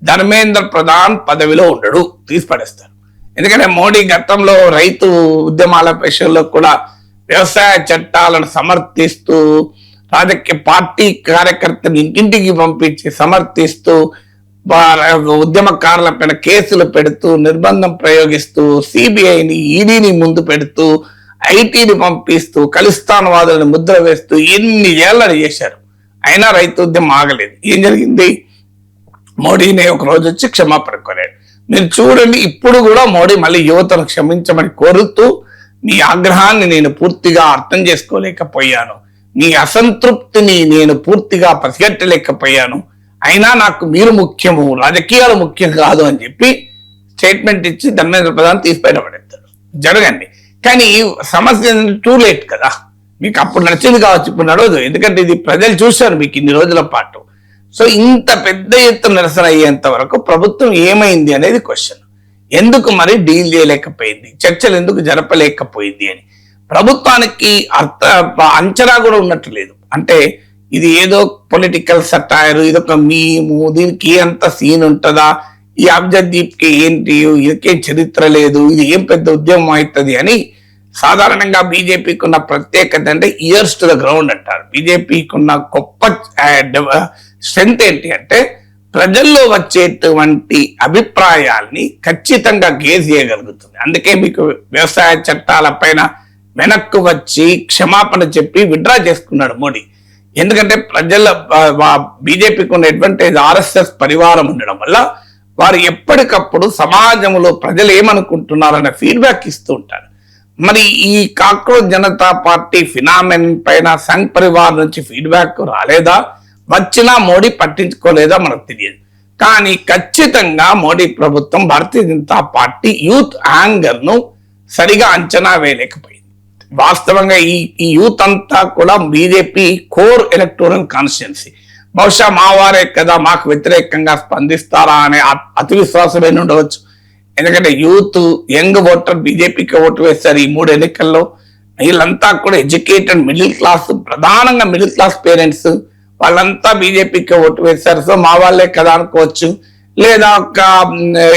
ధర్మేంద్ర ప్రధాన్ పదవిలో ఉండడు, తీసి పడేస్తారు. ఎందుకంటే మోడీ గతంలో రైతు ఉద్యమాల విషయంలో కూడా వ్యవసాయ చట్టాలను సమర్థిస్తూ రాజకీయ పార్టీ కార్యకర్తలు ఇంటింటికి పంపించి సమర్థిస్తూ ఉద్యమకారుల పైన కేసులు పెడుతూ నిర్బంధం ప్రయోగిస్తూ సిబిఐని ఈడీని ముందు పెడుతూ ఐటీని పంపిస్తూ ఖలిస్తాన్ వాదులను ముద్ర వేస్తూ ఎన్ని ఏళ్ళని చేశారు. అయినా రైతు ఉద్యమం ఆగలేదు. ఏం జరిగింది? మోడీని ఒక రోజు వచ్చి క్షమాపణ కోరాడు. మీరు చూడండి, ఇప్పుడు కూడా మోడీ మళ్ళీ యువతను క్షమించమని కోరుతూ మీ ఆగ్రహాన్ని నేను పూర్తిగా అర్థం చేసుకోలేకపోయాను, మీ అసంతృప్తిని నేను పూర్తిగా పసిగట్టలేకపోయాను, అయినా నాకు మీరు ముఖ్యము, రాజకీయాలు ముఖ్యం కాదు అని చెప్పి స్టేట్మెంట్ ఇచ్చి ధర్మేంద్ర ప్రధాన్ తీసి బయటపడేస్తారు. జరగండి. కానీ సమస్య టూ లేట్ కదా. మీకు అప్పుడు నచ్చింది కావచ్చు, ఇప్పుడు నడవదు. ఎందుకంటే ఇది ప్రజలు చూశారు మీకు ఇన్ని రోజుల పాటు. సో ఇంత పెద్ద ఎత్తున నిరసన అయ్యేంత వరకు ప్రభుత్వం ఏమైంది అనేది క్వశ్చన్. ఎందుకు మరి డీల్ చేయలేకపోయింది, చర్చలు ఎందుకు జరపలేకపోయింది అని ప్రభుత్వానికి అంచనా కూడా ఉన్నట్టు లేదు. అంటే ఇది ఏదో పొలిటికల్ సటైర్, ఇదొక మీము, దీనికి అంత సీన్ ఉంటుందా, ఈ అబ్జదీప్ కి ఏంటి, ఇదికేం చరిత్ర లేదు, ఇది ఏం పెద్ద ఉద్యమం అవుతుంది అని సాధారణంగా బీజేపీకి ఉన్న ప్రత్యేకత అంటే ఇయర్స్ టు ద గ్రౌండ్ అంటారు. బీజేపీకి ఉన్న గొప్ప స్ట్రెంగ్త్ ఏంటి అంటే ప్రజల్లో వచ్చేటువంటి అభిప్రాయాల్ని ఖచ్చితంగా గేజ్ చేయగలుగుతుంది. అందుకే మీకు వ్యవసాయ చట్టాల పైన వెనక్కు వచ్చి క్షమాపణ చెప్పి విత్డ్రా చేసుకున్నాడు మోడీ. ఎందుకంటే ప్రజల బీజేపీకి ఉన్న అడ్వాంటేజ్ ఆర్ఎస్ఎస్ పరివారం ఉండడం వల్ల వారు ఎప్పటికప్పుడు సమాజంలో ప్రజలు ఏమనుకుంటున్నారనే ఫీడ్బ్యాక్ ఇస్తూ ఉంటారు. మరి ఈ కాక్రోచ్ జనతా పార్టీ ఫినామిన్ పైన సంఘ్ పరివార్ నుంచి ఫీడ్బ్యాక్ రాలేదా, వచ్చినా మోడీ పట్టించుకోలేదా మనకు తెలియదు. కానీ ఖచ్చితంగా మోడీ ప్రభుత్వం Bharatiya Janata party youth anger ను సరిగా అంచనా వేయలేకపోయింది. వాస్తవంగా ఈ యూత్ అంతా కూడా బీజేపీ కోర్ ఎలక్టోరల్ కాన్స్టిట్యున్సీ. బహుశా మా వారే కదా మాకు వ్యతిరేకంగా స్పందిస్తారా అనే అతి విశ్వాసమే ఉండవచ్చు. ఎందుకంటే యూత్ యంగ్ ఓటర్ బీజేపీకి ఓటు వేస్తారు ఈ 3 ఎన్నికల్లో. వీళ్ళంతా కూడా ఎడ్యుకేటెడ్ మిడిల్ క్లాస్, ప్రధానంగా మిడిల్ క్లాస్ పేరెంట్స్, వాళ్ళంతా బీజేపీకి ఓటు వేశారు. సో మా వాళ్ళే కదా అనుకోవచ్చు. లేదా ఒక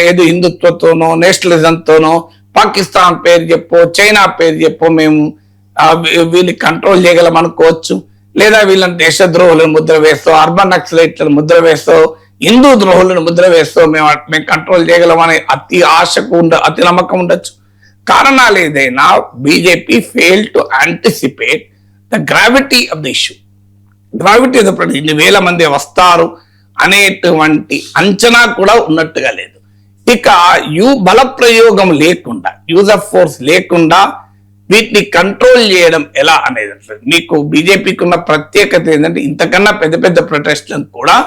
ఏదో హిందుత్వతోనో నేషనలిజంతోనో పాకిస్తాన్ పేరు చెప్పో చైనా పేరు చెప్పో మేము వీళ్ళని కంట్రోల్ చేయగలం అనుకోవచ్చు. లేదా వీళ్ళని దేశద్రోహులను ముద్ర వేస్తూ, అర్బన్ నక్సలైట్లను ముద్ర వేస్తూ, హిందూ ద్రోహులను ముద్ర వేస్తూ మేము కంట్రోల్ చేయగలం అనే అతి నమ్మకం ఉండొచ్చు. కారణాలు ఏదైనా BJP fail to anticipate the gravity of the issue. Gravity ఇన్ని వేల మంది వస్తారు అనేటువంటి అంచనా కూడా ఉన్నట్టుగా లేదు. ఇక బల ప్రయోగం లేకుండా, యూజ్ ఆఫ్ ఫోర్స్ లేకుండా వీటిని కంట్రోల్ చేయడం ఎలా అనేది మీకు బీజేపీకి ఉన్న ప్రత్యేకత ఏంటంటే ఇంతకన్నా పెద్ద పెద్ద ప్రొటెస్ట్లను కూడా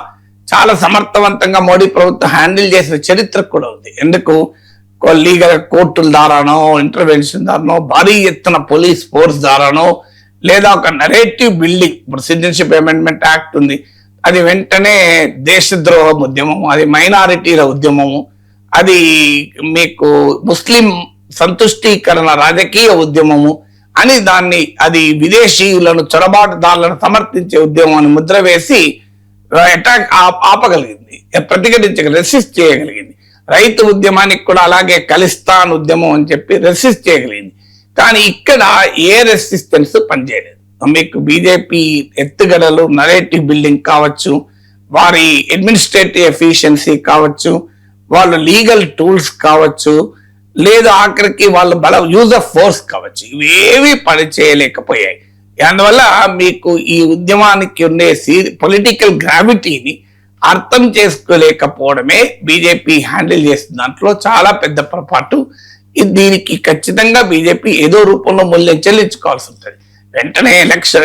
చాలా సమర్థవంతంగా మోడీ ప్రభుత్వం హ్యాండిల్ చేసిన చరిత్ర కూడా ఉంది. ఎందుకు? లీగల్ కోర్టుల ద్వారానో, ఇంటర్వెన్షన్ ద్వారానో, భారీ ఎత్తున పోలీస్ ఫోర్స్ ద్వారానో, లేదా ఒక నరేటివ్ బిల్డింగ్. ఇప్పుడు సిటిజన్షిప్ అమెండ్మెంట్ యాక్ట్ ఉంది, అది వెంటనే దేశద్రోహం ఉద్యమము, అది మైనారిటీల ఉద్యమము, అది మీకు ముస్లిం సంతుష్టీకరణ రాజకీయ ఉద్యమము అని అది విదేశీయులను చొరబాటుదారులను సమర్థించే ఉద్యమం అని ముద్ర వేసి అటాక్ ఆపగలిగింది, రెసిస్ట్ చేయగలిగింది. రైతు ఉద్యమానికి కూడా అలాగే ఖలిస్తాన్ ఉద్యమం అని చెప్పి రెసిస్ట్ చేయగలిగింది. కానీ ఇక్కడ ఏ రెసిస్టెన్స్ పనిచేయలేదు. మీకు బీజేపీ ఎత్తుగడలు, నరేటివ్ బిల్డింగ్ కావచ్చు, వారి అడ్మినిస్ట్రేటివ్ ఎఫిషియన్సీ కావచ్చు, వాళ్ళ లీగల్ టూల్స్ కావచ్చు, లేదా ఆఖరికి వాళ్ళ యూజ్ ఆఫ్ ఫోర్స్ కావచ్చు, ఇవేవి పనిచేయలేకపోయాయి. అందువల్ల మీకు ఈ ఉద్యమానికి ఉండే పొలిటికల్ గ్రావిటీని అర్థం చేసుకోలేకపోవడమే బీజేపీ హ్యాండిల్ చేసిన దాంట్లో చాలా పెద్ద పొరపాటు. దీనికి ఖచ్చితంగా బీజేపీ ఏదో రూపంలో మూల్యం చెల్లించుకోవాల్సి ఉంటుంది. వెంటనే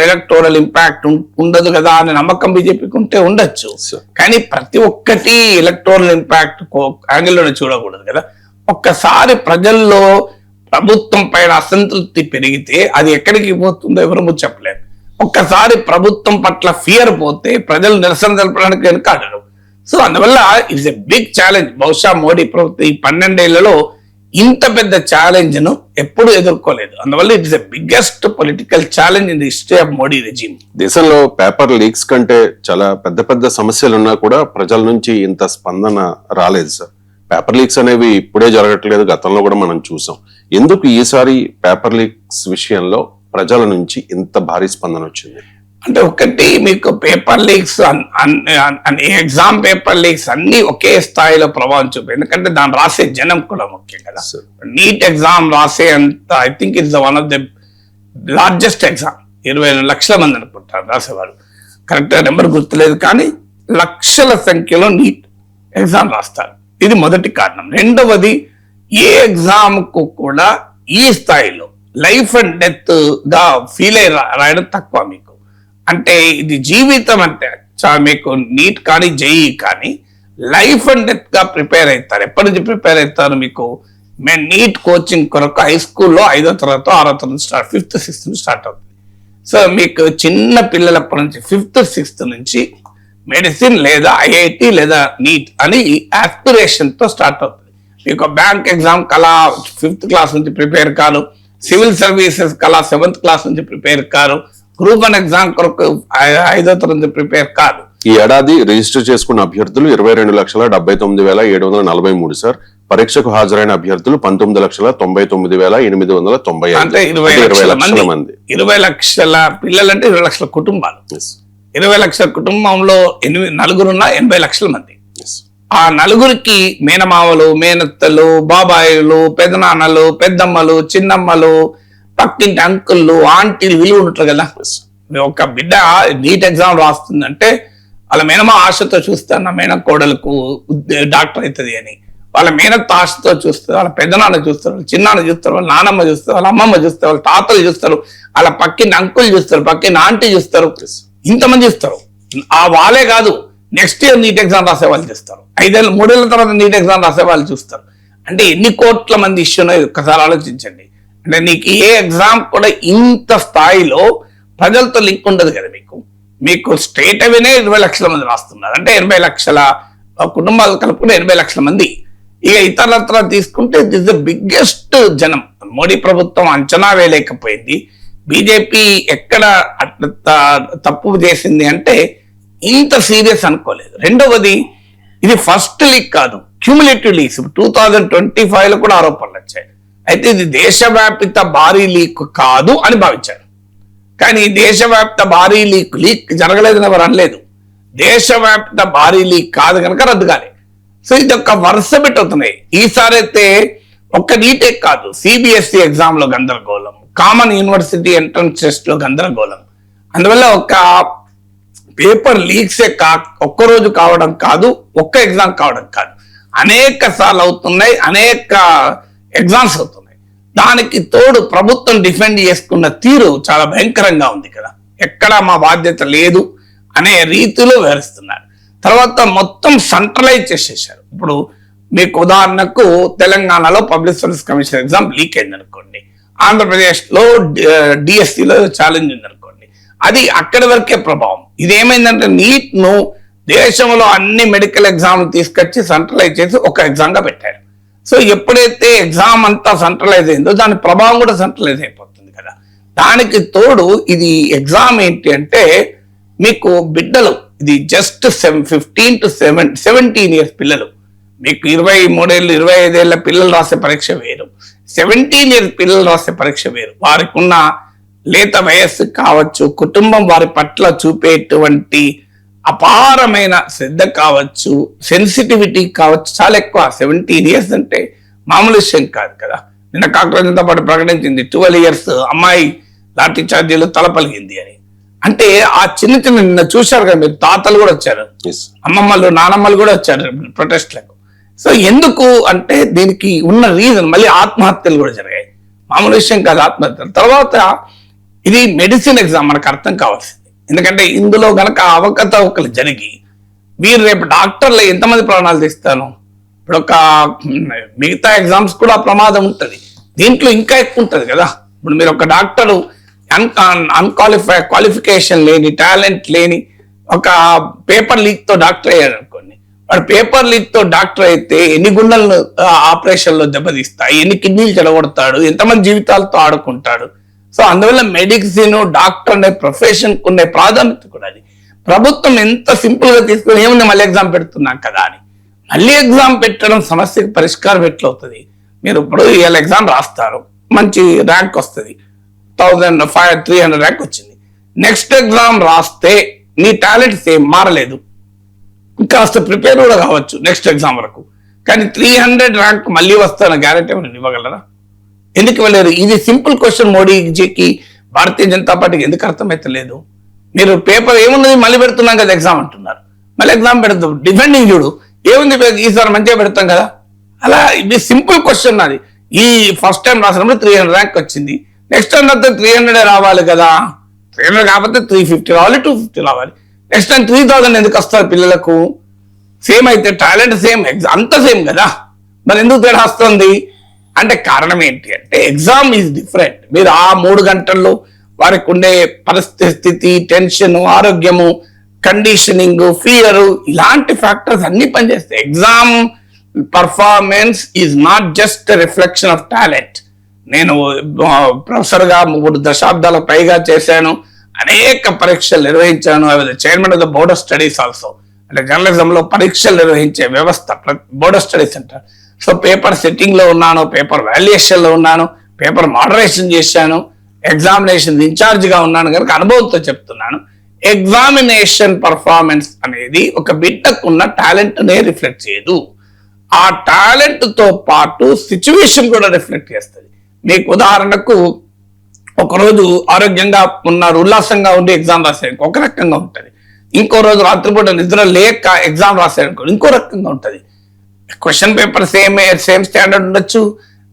ఎలక్టోరల్ ఇంపాక్ట్ ఉండదు కదా అనే నమ్మకం బీజేపీకి ఉంటే ఉండొచ్చు, కానీ ప్రతి ఒక్కటి ఎలక్టోరల్ ఇంపాక్ట్ యాంగిల్లోనే చూడకూడదు కదా. ఒక్కసారి ప్రజల్లో ప్రభుత్వం పైన అసంతృప్తి పెరిగితే అది ఎక్కడికి పోతుందో ఎవరు చెప్పలేరు. ఒక్కసారి ప్రభుత్వం పట్ల ఫియర్ పోతే ప్రజలు నిరసన తెలపడానికి వెనుకాడరు. సో అందువల్ల ఇట్స్ ఎ బిగ్ ఛాలెంజ్. బహుశా మోడీ ప్రభుత్వం ఈ 12 ఏళ్లలో ఇంత పెద్ద ఛాలెంజ్ ను ఎప్పుడు ఎదుర్కోలేదు. అందువల్ల it is a biggest political challenge in the history of Modi regime.
దేశంలో పేపర్ లీక్స్ కంటే చాలా పెద్ద పెద్ద సమస్యలు ఉన్నా కూడా ప్రజల నుంచి ఇంత స్పందన రాలేదు సార్. పేపర్ లీక్స్ అనేవి ఇప్పుడే జరగట్లేదు, గతంలో కూడా మనం చూసాం. ఎందుకు ఈసారి పేపర్ లీక్స్ విషయంలో ప్రజల నుంచి ఇంత భారీ స్పందన వచ్చింది?
అంటే ఒకటి మీకు paper leaks exam paper leaks అన్ని ఒకే స్థాయిలో ప్రభావం చూపి, ఎందుకంటే దాన్ని రాసే జనం కూడా ముఖ్యం కదా. నీట్ ఎగ్జామ్ రాసే అంత I think it's one of the largest exam. 22 లక్షల మంది అనుకుంటారు రాసేవారు, కరెక్ట్ నెంబర్ గుర్తులేదు, కానీ లక్షల సంఖ్యలో నీట్ ఎగ్జామ్ రాస్తారు. ఇది మొదటి కారణం. రెండవది, ఏ ఎగ్జామ్ కు కూడా ఈ స్థాయిలో లైఫ్ అండ్ డెత్ గా ఫీల్ అయ్యి రాయడం తక్కువ మీకు. అంటే ఇది జీవితం అంటే మీకు నీట్ కానీ జేఈ కానీ లైఫ్ అండ్ డెత్ గా ప్రిపేర్ అవుతారు. ఎప్పటి నుంచి ప్రిపేర్ అవుతారు? మీకు మేము నీట్ కోచింగ్ కొరకు హై స్కూల్లో 5వ తరగతి 6వ తరగతి స్టార్ట్, 5th 6th స్టార్ట్ అవుతుంది. సో మీకు చిన్న పిల్లలప్పటి నుంచి 5th 6th నుంచి మెడిసిన్ లేదా ఐఐటి లేదా నీట్ అని ఆస్పిరేషన్ తో స్టార్ట్ అవుతుంది. మీకు బ్యాంక్ ఎగ్జామ్ కలా 5th క్లాస్ నుంచి ప్రిపేర్ కారు, సివిల్ సర్వీసెస్ కలా 7th క్లాస్ నుంచి ప్రిపేర్ కారు, గ్రూప్ 1 ఎగ్జామ్ కొరకు 5వ తరగతి ప్రిపేర్ కాదు.
ఈ ఏడాది రిజిస్టర్ చేసుకున్న అభ్యర్థులు 22,79,743 సార్. పరీక్షకు హాజరైన అభ్యర్థులు 19,99,890.
అంటే 20 లక్షల మంది. 20 లక్షల పిల్లలంటే 20 లక్షల కుటుంబాలు. 20 లక్షల కుటుంబంలో 80 లక్షల మంది. ఆ నలుగురికి మేనమావలు, మేనత్తలు, బాబాయిలు, పెదనాన్నలు, పెద్దమ్మలు, చిన్నమ్మలు, పక్కింటి అంకుళ్ళు, ఆంటీలు విలువ ఉంటారు కదా. ఒక బిడ్డ నీట్ ఎగ్జామ్ రాస్తుందంటే వాళ్ళ మేనమా ఆశతో చూస్తారు, నా మేన కోడలకు డాక్టర్ అవుతుంది అని. వాళ్ళ మేనత్త ఆశతో చూస్తారు, వాళ్ళ పెద్దనాన్న చూస్తారు, వాళ్ళ చిన్నాన్న చూస్తారు, వాళ్ళ నానమ్మ చూస్తారు, వాళ్ళ అమ్మమ్మ చూస్తారు, వాళ్ళ తాతలు చూస్తారు, వాళ్ళ పక్కింటి అంకులు చూస్తారు, పక్కింటి ఆంటీ చూస్తారు, ఇంతమంది చూస్తారు. ఆ వాళ్ళే కాదు, నెక్స్ట్ ఇయర్ నీట్ ఎగ్జామ్ రాసే వాళ్ళు చూస్తారు, 3 ఏళ్ల తర్వాత నీట్ ఎగ్జామ్ రాసే వాళ్ళు చూస్తారు. అంటే ఎన్ని కోట్ల మంది ఇష్యూనో ఒక్కసారి ఆలోచించండి. అంటే నీకు ఏ ఎగ్జామ్ కూడా ఇంత స్థాయిలో ప్రజలతో లింక్ ఉండదు కదా. మీకు స్టేట్ అవేనే 20 లక్షల మంది రాస్తున్నారు. అంటే 80 లక్షల కుటుంబాలు కలుపుకుని 80 లక్షల మంది. ఇక ఇతరత్ర తీసుకుంటే దిస్ ద బిగ్గెస్ట్ జనం. మోడీ ప్రభుత్వం అంచనా వేయలేకపోయింది. బీజేపీ ఎక్కడ తప్పు చేసింది అంటే ఇంత సీరియస్ అనుకోలేదు. రెండవది, ఇది ఫస్ట్ లీక్ కాదు, క్యూములేటివ్ లీక్స్. 2025 లో కూడా ఆరోపణలు వచ్చాయి. అయితే ఇది దేశవ్యాపిత భారీ లీక్ కాదు అని భావించారు. కానీ దేశవ్యాప్త భారీ లీక్ జరగలేదని ఎవరు అనలేదు. దేశవ్యాప్త భారీ లీక్ కాదు కనుక రద్దు కాలే. సో ఇది ఒక వరుస బిట్ అవుతున్నాయి. ఈసారి అయితే ఒక్క నీటే కాదు, సిబిఎస్ఈ ఎగ్జామ్ లో గందరగోళం, కామన్ యూనివర్సిటీ ఎంట్రన్స్ టెస్ట్ లో గందరగోళం. అందువల్ల ఒక పేపర్ లీక్సే ఒక్కరోజు కావడం కాదు, ఒక్క ఎగ్జామ్ కావడం కాదు, అనేక సార్లు అవుతున్నాయి, అనేక ఎగ్జామ్స్ అవుతున్నాయి. దానికి తోడు ప్రభుత్వం డిఫెండ్ చేసుకున్న తీరు చాలా భయంకరంగా ఉంది కదా. ఎక్కడ మా బాధ్యత లేదు అనే రీతిలో వివరిస్తున్నారు. తర్వాత మొత్తం సెంట్రలైజ్ చేసేసారు. ఇప్పుడు మీకు ఉదాహరణకు తెలంగాణలో public service commission exam leak అయింది అనుకోండి, ఆంధ్రప్రదేశ్ లో డిఎస్సిలో ఛాలెంజ్ ఉంది అనుకోండి, అది అక్కడి వరకే ప్రభావం. ఇదేమైందంటే నీట్ ను దేశంలో అన్ని మెడికల్ ఎగ్జామ్లు తీసుకొచ్చి సెంట్రలైజ్ చేసి ఒక ఎగ్జామ్ గా పెట్టారు. సో ఎప్పుడైతే ఎగ్జామ్ అంతా సెంట్రలైజ్ అయిందో దాని ప్రభావం కూడా సెంట్రలైజ్ అయిపోతుంది కదా. దానికి తోడు ఇది ఎగ్జామ్ ఏంటి అంటే మీకు బిడ్డలు, ఇది జస్ట్ 15 to 17 ఇయర్స్ పిల్లలు, మీకు 23 ఏళ్ళు 25 ఏళ్ల పిల్లలు రాసే పరీక్ష వేరు, 17 ఇయర్స్ పిల్లలు రాసే పరీక్ష వేరు. వారికి ఉన్న లేత వయస్సు కావచ్చు, కుటుంబం వారి పట్ల చూపేటువంటి అపారమైన శ్రద్ధ కావచ్చు, సెన్సిటివిటీ కావచ్చు, చాలా ఎక్కువ. 17 ఇయర్స్ అంటే మామూలు విషయం కాదు కదా. నిన్న కాంగ్రెస్ జనతా పార్టీ ప్రకటించింది 12 ఇయర్స్ అమ్మాయి లాఠీ చార్జీలు తలపలిగింది అని. అంటే ఆ చిన్న నిన్న చూశారు కదా మీరు, తాతలు కూడా వచ్చారు, అమ్మమ్మలు నానమ్మలు కూడా వచ్చారు ప్రొటెస్ట్లకు. సో ఎందుకు అంటే దీనికి ఉన్న రీజన్, మళ్ళీ ఆత్మహత్యలు కూడా జరిగాయి, మామూలు విషయం కాదు ఆత్మహత్యలు. తర్వాత ఇది మెడిసిన్ ఎగ్జామ్, మనకు అర్థం కావాల్సింది. ఎందుకంటే ఇందులో గనక అవకతవకలు జరిగి వీరు రేపు డాక్టర్లు ఎంతమంది ప్రాణాలు తీస్తాను. ఇప్పుడు ఒక మిగతా ఎగ్జామ్స్ కూడా ప్రమాదం ఉంటుంది, దీంట్లో ఇంకా ఎక్కువ ఉంటుంది కదా. ఇప్పుడు మీరు ఒక డాక్టరు క్వాలిఫికేషన్ లేని, టాలెంట్ లేని ఒక పేపర్ లీక్ తో డాక్టర్ అయ్యాడు అనుకోండి, వాడు పేపర్ లీక్ తో డాక్టర్ అయితే ఎన్ని గుండెలను ఆపరేషన్ లో దెబ్బతీస్తాయి, ఎన్ని కిడ్నీలు చెడగొడతాడు, ఎంతమంది జీవితాలతో ఆడుకుంటాడు. సో అందువల్ల మెడిసిన్, డాక్టర్ అనే ప్రొఫెషన్ ఉండే ప్రాధాన్యత కూడా అది ప్రభుత్వం ఎంత సింపుల్ గా తీసుకుని ఏముంది మళ్ళీ ఎగ్జామ్ పెడుతున్నాం కదా అని మళ్ళీ ఎగ్జామ్ పెట్టడం సమస్యకి పరిష్కారం ఎట్లవుతుంది? మీరు ఇప్పుడు ఇవాళ ఎగ్జామ్ రాస్తారు, మంచి ర్యాంక్ వస్తుంది, 300 ర్యాంక్ వచ్చింది. నెక్స్ట్ ఎగ్జామ్ రాస్తే నీ టాలెంట్ సేమ్ మారలేదు, కాస్త ప్రిపేర్ కూడా కావచ్చు నెక్స్ట్ ఎగ్జామ్ వరకు, కానీ 300 ర్యాంక్ మళ్ళీ వస్తాన గ్యారెంటీ ఏమైనా ఇవ్వగలరా? ఎందుకు ఇవ్వలేరు? ఇది సింపుల్ క్వశ్చన్. మోడీజీకి, భారతీయ జనతా పార్టీకి ఎందుకు అర్థమైతలేదు? మీరు పేపర్ ఏమున్నది మళ్ళీ పెడుతున్నాం కదా ఎగ్జామ్ అంటున్నారు, మళ్ళీ ఎగ్జామ్ పెడతాం, డిఫెండింగ్ చూడు ఏముంది, ఈసారి మంచిగా పెడతాం కదా. అలా ఇది సింపుల్ క్వశ్చన్. అది ఈ ఫస్ట్ టైం రాసినప్పుడు 300 ర్యాంక్ వచ్చింది, నెక్స్ట్ టైం రాస్తే 300 రావాలి కదా. 300 కాకపోతే 350 రావాలి, 250 రావాలి. నెక్స్ట్ టైం 3000 ఎందుకు వస్తారు పిల్లలకు? సేమ్ అయితే టాలెంట్ సేమ్, ఎగ్జామ్ అంతా సేమ్ కదా, మరి ఎందుకు తేడా వస్తుంది అంటే కారణం ఏంటి అంటే ఎగ్జామ్ ఈజ్ డిఫరెంట్. మీరు ఆ 3 గంటల్లో వారికి ఉండే పరిస్థితి, టెన్షన్, ఆరోగ్యము, కండిషనింగ్, ఫియర్, ఇలాంటి ఫ్యాక్టర్స్ అన్ని పనిచేస్తాయి. Exam performance is not just reflection of talent. నేను ప్రొఫెసర్గా 3 దశాబ్దాల పైగా చేశాను, అనేక పరీక్షలు నిర్వహించాను. Chairman of the board of studies also, అంటే జర్నలిజంలో పరీక్షలు నిర్వహించే వ్యవస్థ బోర్డ్ ఆఫ్ స్టడీస్ అంటారు. సో పేపర్ సెట్టింగ్ లో ఉన్నాను, పేపర్ వాల్యుయేషన్ లో ఉన్నాను, పేపర్ మోడరేషన్ చేశాను, ఎగ్జామినేషన్ ఇన్ఛార్జ్ గా ఉన్నాను కనుక అనుభవంతో చెప్తున్నాను. ఎగ్జామినేషన్ పర్ఫార్మెన్స్ అనేది ఒక బిడ్డకున్న టాలెంట్ నే రిఫ్లెక్ట్ చేయదు, ఆ టాలెంట్ తో పాటు సిచ్యువేషన్ కూడా రిఫ్లెక్ట్ చేస్తుంది. మీకు ఉదాహరణకు ఒకరోజు ఆరోగ్యంగా ఉన్నారు, ఉల్లాసంగా ఉండి ఎగ్జామ్ రాసేయడానికి ఒక రకంగా ఉంటుంది, ఇంకో రోజు రాత్రిపూట నిద్ర లేక ఎగ్జామ్ రాసేయడానికి ఇంకో రకంగా ఉంటుంది. క్వశ్చన్ పేపర్ సేమ్ స్టాండర్డ్ ఉండొచ్చు,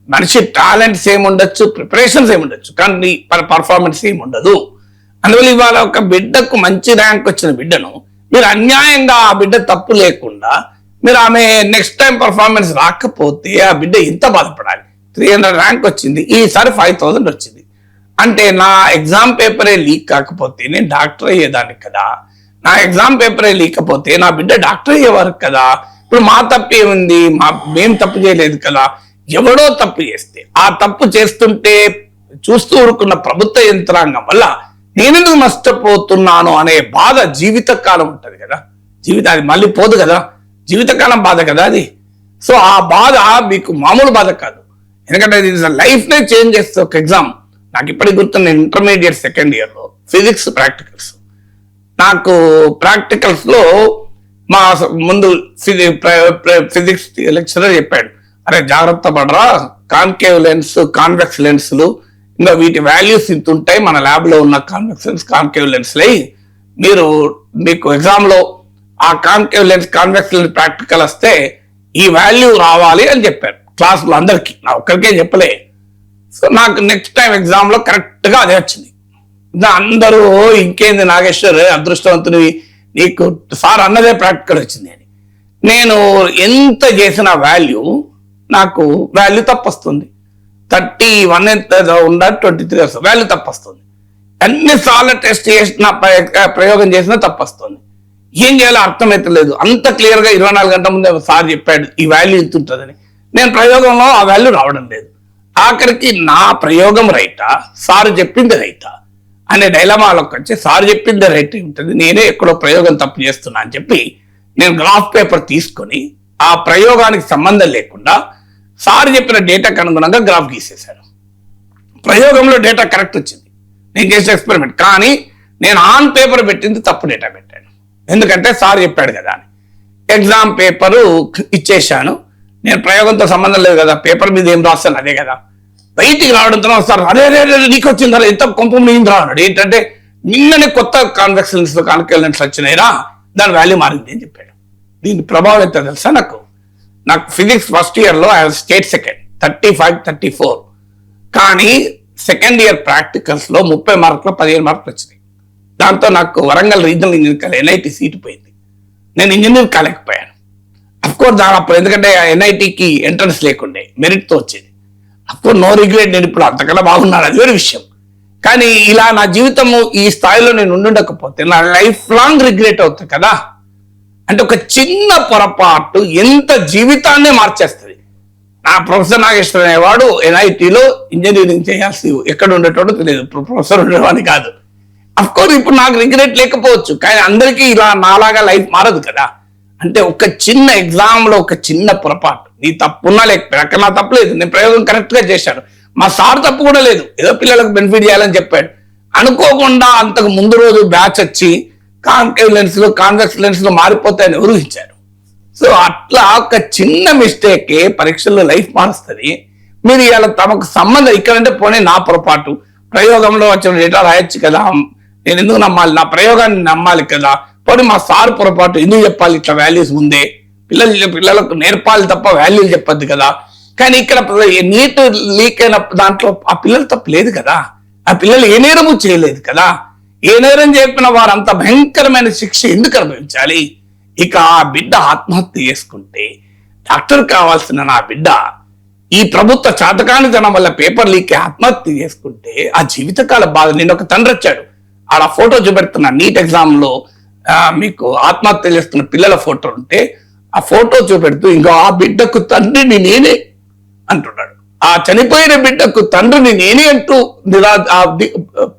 మనిషి టాలెంట్ సేమ్ ఉండొచ్చు, ప్రిపరేషన్ సేమ్ ఉండొచ్చు, కానీ పర్ఫార్మెన్స్ సేమ్ ఉండదు. అందువల్ల ఇవాళ ఒక బిడ్డకు మంచి ర్యాంక్ వచ్చిన బిడ్డను మీరు అన్యాయంగా ఆ బిడ్డ తప్పు లేకుండా మీరు ఆమె నెక్స్ట్ టైం పర్ఫార్మెన్స్ రాకపోతే ఆ బిడ్డ ఎంత బాధపడాలి? 300 ర్యాంక్ వచ్చింది, ఈసారి 5000 వచ్చింది అంటే నా ఎగ్జామ్ పేపరే లీక్ కాకపోతే నేను డాక్టర్ అయ్యేదాన్ని కదా, నా ఎగ్జామ్ పేపరే లేకపోతే నా బిడ్డ డాక్టర్ అయ్యేవారు కదా. ఇప్పుడు మా తప్పు ఏముంది? మేం తప్పు చేయలేదు కదా, ఎవడో తప్పు చేస్తే ఆ తప్పు చేస్తుంటే చూస్తూ ఊరుకున్న ప్రభుత్వ యంత్రాంగం వల్ల నేనెందుకు నష్టపోతున్నాను అనే బాధ జీవితకాలం ఉంటది కదా. అది మళ్ళీ పోదు కదా, జీవితకాలం బాధ కదా అది. సో ఆ బాధ మీకు మామూలు బాధ కాదు, ఎందుకంటే ఇది లైఫ్ నే చేంజ్ చేస్తే ఒక ఎగ్జామ్. నాకు ఇప్పటికి గుర్తున్న ఇంటర్మీడియట్ సెకండ్ ఇయర్ లో ఫిజిక్స్ ప్రాక్టికల్స్, నాకు ప్రాక్టికల్స్ లో మా ముందు ఫిజిక్స్ లెక్చరర్ చెప్పాడు, అరే జాగ్రత్త పడరా, కాన్కేవ్ లెన్స్, కాన్వెక్స్ లెన్స్లు, ఇంకా వీటి వాల్యూస్ ఇంత ఉంటాయి, మన ల్యాబ్ లో ఉన్న కాన్వెక్స్ లెన్స్, కాన్కేవ్ లెన్స్లే, మీకు ఎగ్జామ్ లో ఆ concave lens, convex lens practical వస్తే ఈ వాల్యూ రావాలి అని చెప్పారు క్లాసులో అందరికి, నా ఒక్కరికే చెప్పలే. సో నాకు నెక్స్ట్ టైం ఎగ్జామ్ లో కరెక్ట్ గా అదే వచ్చింది. అందరూ ఇంకేంది నాగేశ్వర్ అదృష్టవంతుని, నీకు సార్ అన్నదే ప్రాక్టికల్ వచ్చింది అని. నేను ఎంత చేసిన నాకు వాల్యూ తప్పొస్తుంది. 31 ఎంత ఉండాలి, 23 వస్తుంది, వాల్యూ తప్పొస్తుంది. ఎన్నిసార్లు టెస్ట్ చేసిన ప్రయోగం చేసినా తప్పొస్తుంది. ఏం చేయాలో అర్థమైతలేదు. అంత క్లియర్ గా 24 గంటల ముందే సార్ చెప్పాడు ఈ వాల్యూ ఇంత ఉంటుందని, నేను ప్రయోగంలో ఆ వాల్యూ రావడం లేదు. ఆఖరికి నా ప్రయోగం రైటా, సార్ చెప్పింది రైటా అనే డైలమాలోకి వచ్చి సార్ చెప్పింది రైట్ ఉంటుంది, నేనే ఎక్కడో ప్రయోగం తప్పు చేస్తున్నా అని చెప్పి నేను గ్రాఫ్ పేపర్ తీసుకొని ఆ ప్రయోగానికి సంబంధం లేకుండా సార్ చెప్పిన డేటాకు అనుగుణంగా గ్రాఫ్ గీసేశాను. ప్రయోగంలో డేటా కరెక్ట్ వచ్చింది, నేను చేసిన ఎక్స్పెరిమెంట్, కానీ నేను ఆన్ పేపర్ పెట్టింది తప్పు డేటా పెట్టాను, ఎందుకంటే సార్ చెప్పాడు కదా అని. ఎగ్జామ్ పేపరు ఇచ్చేసాను, నేను ప్రయోగంతో సంబంధం లేదు కదా, పేపర్ మీద ఏం రాస్తాను అదే కదా. బయటికి రావడంతో సార్ అదే నీకు వచ్చిందా, ఎంత కొంప మీద రాడు, ఏంటంటే నిన్ననే కొత్త కాన్వెక్స్ లెన్స్, కాన్కేవ్ లెన్స్ వచ్చినాయిరా, దాని వాల్యూ మారింది అని చెప్పాడు. దీని ప్రభావం ఎంత తెలుసా? నాకు ఫిజిక్స్ ఫస్ట్ ఇయర్ లో స్టేట్ సెకండ్, 35-34, కానీ సెకండ్ ఇయర్ ప్రాక్టికల్స్ లో 30 మార్కులు 15 మార్కులు వచ్చినాయి. దాంతో నాకు Warangal regional engineer NIT seat పోయింది, నేను ఇంజనీర్ కాలేకపోయాను. అఫ్కోర్స్ అప్పుడు ఎందుకంటే NITకి ఎంట్రన్స్ లేకుండే, మెరిట్ తో వచ్చేది. అఫ్కోర్స్ నో రిగ్రెట్, నేను ఇప్పుడు అంతకన్నా బాగున్నాను, అది వేరే విషయం. కానీ ఇలా నా జీవితము ఈ స్థాయిలో నేను ఉండకపోతే నా లైఫ్ లాంగ్ రిగ్రెట్ అవుతుంది కదా. అంటే ఒక చిన్న పొరపాటు ఎంత జీవితాన్నే మార్చేస్తుంది. నా ప్రొఫెసర్ నాగేశ్వర్ అనేవాడు NITలో ఇంజనీరింగ్ చేయాల్సి ఎక్కడ ఉండేటోడో తెలియదు, ప్రొఫెసర్ ఉండేవాడిని కాదు. అఫ్కోర్స్ ఇప్పుడు నాకు రిగ్రెట్ లేకపోవచ్చు, కానీ అందరికీ ఇలా నాలాగా లైఫ్ మారదు కదా. అంటే ఒక చిన్న ఎగ్జామ్ లో ఒక చిన్న పొరపాటు, నీ తప్పున్నా లేకపోయినా, అక్కడ నా తప్పు లేదు, నేను ప్రయోగం కరెక్ట్ గా చేశాను, మా సార్ తప్పు కూడా లేదు, ఏదో పిల్లలకు బెనిఫిట్ చేయాలని చెప్పాడు, అనుకోకుండా అంతకు ముందు రోజు బ్యాచ్ వచ్చి కాన్కేవ్ లెన్స్ లో కాన్వెక్స్ లెన్స్ లో మారిపోతాయని ఊహించారు. సో అట్లా ఒక చిన్న మిస్టేక్ పరీక్షల్లో లైఫ్ మారుస్తుంది. మీరు ఇలా తమకు సంబంధం ఇక్కడంటే పోనీ నా పొరపాటు, ప్రయోగంలో వచ్చిన డేటా రాయొచ్చు కదా, నేను ఎందుకు నమ్మాలి, నా ప్రయోగాన్ని నమ్మాలి కదా, పోనీ మా సార్ పొరపాటు ఎందుకు చెప్పాలి, ఇట్లా వాల్యూస్ ఉందే, పిల్లలకు నేర్పాలి తప్ప వాల్యూలు చెప్పద్దు కదా. కానీ ఇక్కడ నీట్ లీక్ అయిన దాంట్లో ఆ పిల్లలు తప్పు లేదు కదా, ఆ పిల్లలు ఏ నేరము చేయలేదు కదా, ఏ నేరం చెప్పిన వారు అంత భయంకరమైన శిక్ష ఎందుకు అనుభవించాలి. ఇక ఆ బిడ్డ ఆత్మహత్య చేసుకుంటే, డాక్టర్ కావాల్సిన నా బిడ్డ ఈ ప్రభుత్వ చాతకానితనం వల్ల పేపర్ లీక్ ఆత్మహత్య చేసుకుంటే ఆ జీవితకాల బాధ. నేను ఒక తండ్రి వచ్చాడు, ఆడ ఫోటో చూపెడుతున్నా, నీట్ ఎగ్జామ్ లో మీకు ఆత్మహత్య చేస్తున్న పిల్లల ఫోటో ఉంటే ఆ ఫోటో చూపెడుతూ ఇంకా ఆ బిడ్డకు తండ్రిని నేనే అంటున్నాడు, ఆ చనిపోయిన బిడ్డకు తండ్రిని నేనే అంటూ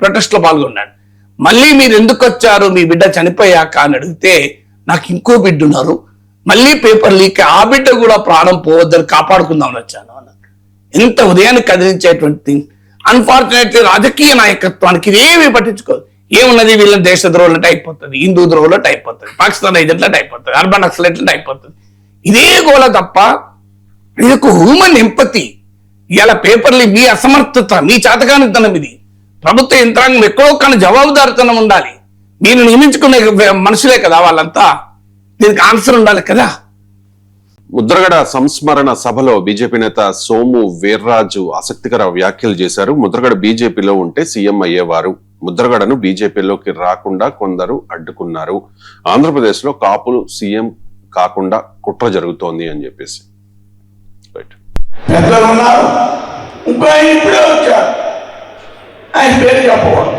ప్రొటెస్ట్ లో పాల్గొన్నాడు. మళ్ళీ మీరు ఎందుకు వచ్చారు మీ బిడ్డ చనిపోయాక అని అడిగితే, నాకు ఇంకో బిడ్డ ఉన్నారు, మళ్ళీ పేపర్ లీక్, ఆ బిడ్డ కూడా ప్రాణం పోవద్దని కాపాడుకుందామని వచ్చాను అన్నాడు. ఎంత ఉదయాన్ని కదిలించేటువంటి థింగ్. అన్ఫార్చునేట్లీ రాజకీయ నాయకత్వానికి ఇదేమీ పట్టించుకోదు. ఏమున్నది, వీళ్ళ దేశ ద్రోహులట అయిపోతుంది, హిందూ ద్రోహులట అయిపోతుంది, పాకిస్తాన్ ఏజెంట్లట అయిపోతుంది, అర్బన్ నక్సలైట్లట అయిపోతుంది, ఇదే గోల తప్ప ఇది ఒక హ్యూమన్ ఎంపతి. ఇలా పేపర్లు మీ అసమర్థత, మీ చాతకానితనం, ఇది ప్రభుత్వ యంత్రాంగం ఎక్కడో కానీ జవాబుదారితనం ఉండాలి. మీరు నియమించుకునే మనుషులే కదా వాళ్ళంతా, దీనికి ఆన్సర్ ఉండాలి కదా.
ముద్రగడ సంస్మరణ సభలో బీజేపీ నేత సోము వీర్రాజు ఆసక్తికర వ్యాఖ్యలు చేశారు. ముద్రగడ బీజేపీలో ఉంటే సీఎం అయ్యేవారు, ముద్రగడను బీజేపీలోకి రాకుండా కొందరు అడ్డుకున్నారు, ఆంధ్రప్రదేశ్ లో కాపులు సీఎం కాకుండా కుట్ర జరుగుతోంది అని చెప్పేసి.
పెద్దలు ఉన్నారు, ఇంకో ఆయన ఇప్పుడే వచ్చారు, ఆయన పేరు చెప్పకూడదు,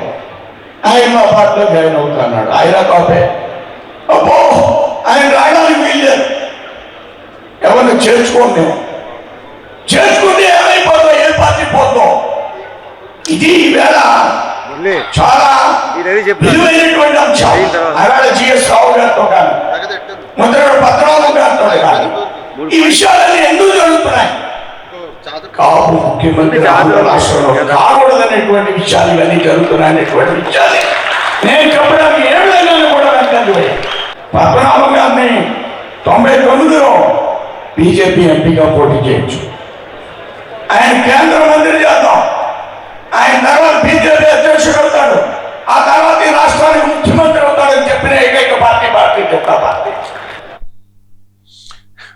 ఆయన మా పార్టీలో జాయిన్ అవుతున్నాడు, ఆయన కాపే. అబ్బో ఆయన రావడానికి వీల్లేదు, ఎవరిని చేర్చుకోండి, చేర్చుకుంటే ఏమైపోతాం, ఏ పార్టీ పోతాం. ఇది ఈవేళ చాలా విలువైనటువంటి అంశం. ఆవేళ జిఎస్ రావు గారితో కానీ ముద్రగడ పద్మనాభం గారితో కానీ ఈ విషయాలన్నీ ఎందుకు జరుగుతున్నాయి, కాపు ముఖ్యమంత్రి ఆంధ్ర రాష్ట్రంలో కాకూడదనేటువంటి విషయాలు ఇవన్నీ జరుగుతున్నాయనేటువంటి విషయాలు నేను చెప్పడానికి ఏ విధంగా కూడా వెంటనే పద్మనాభం గారిని 99లో బీజేపీ ఎంపీగా పోటీ చేయొచ్చు, ఆయన కేంద్ర మంత్రి చేద్దాం, ఆయన తర్వాత బీజేపీ అధ్యక్షుడు అవుతాడు, ఆ తర్వాత ఈ రాష్ట్రానికి ముఖ్యమంత్రి అవుతాడని చెప్పిన ఏకైక party Bharatiya Janata party.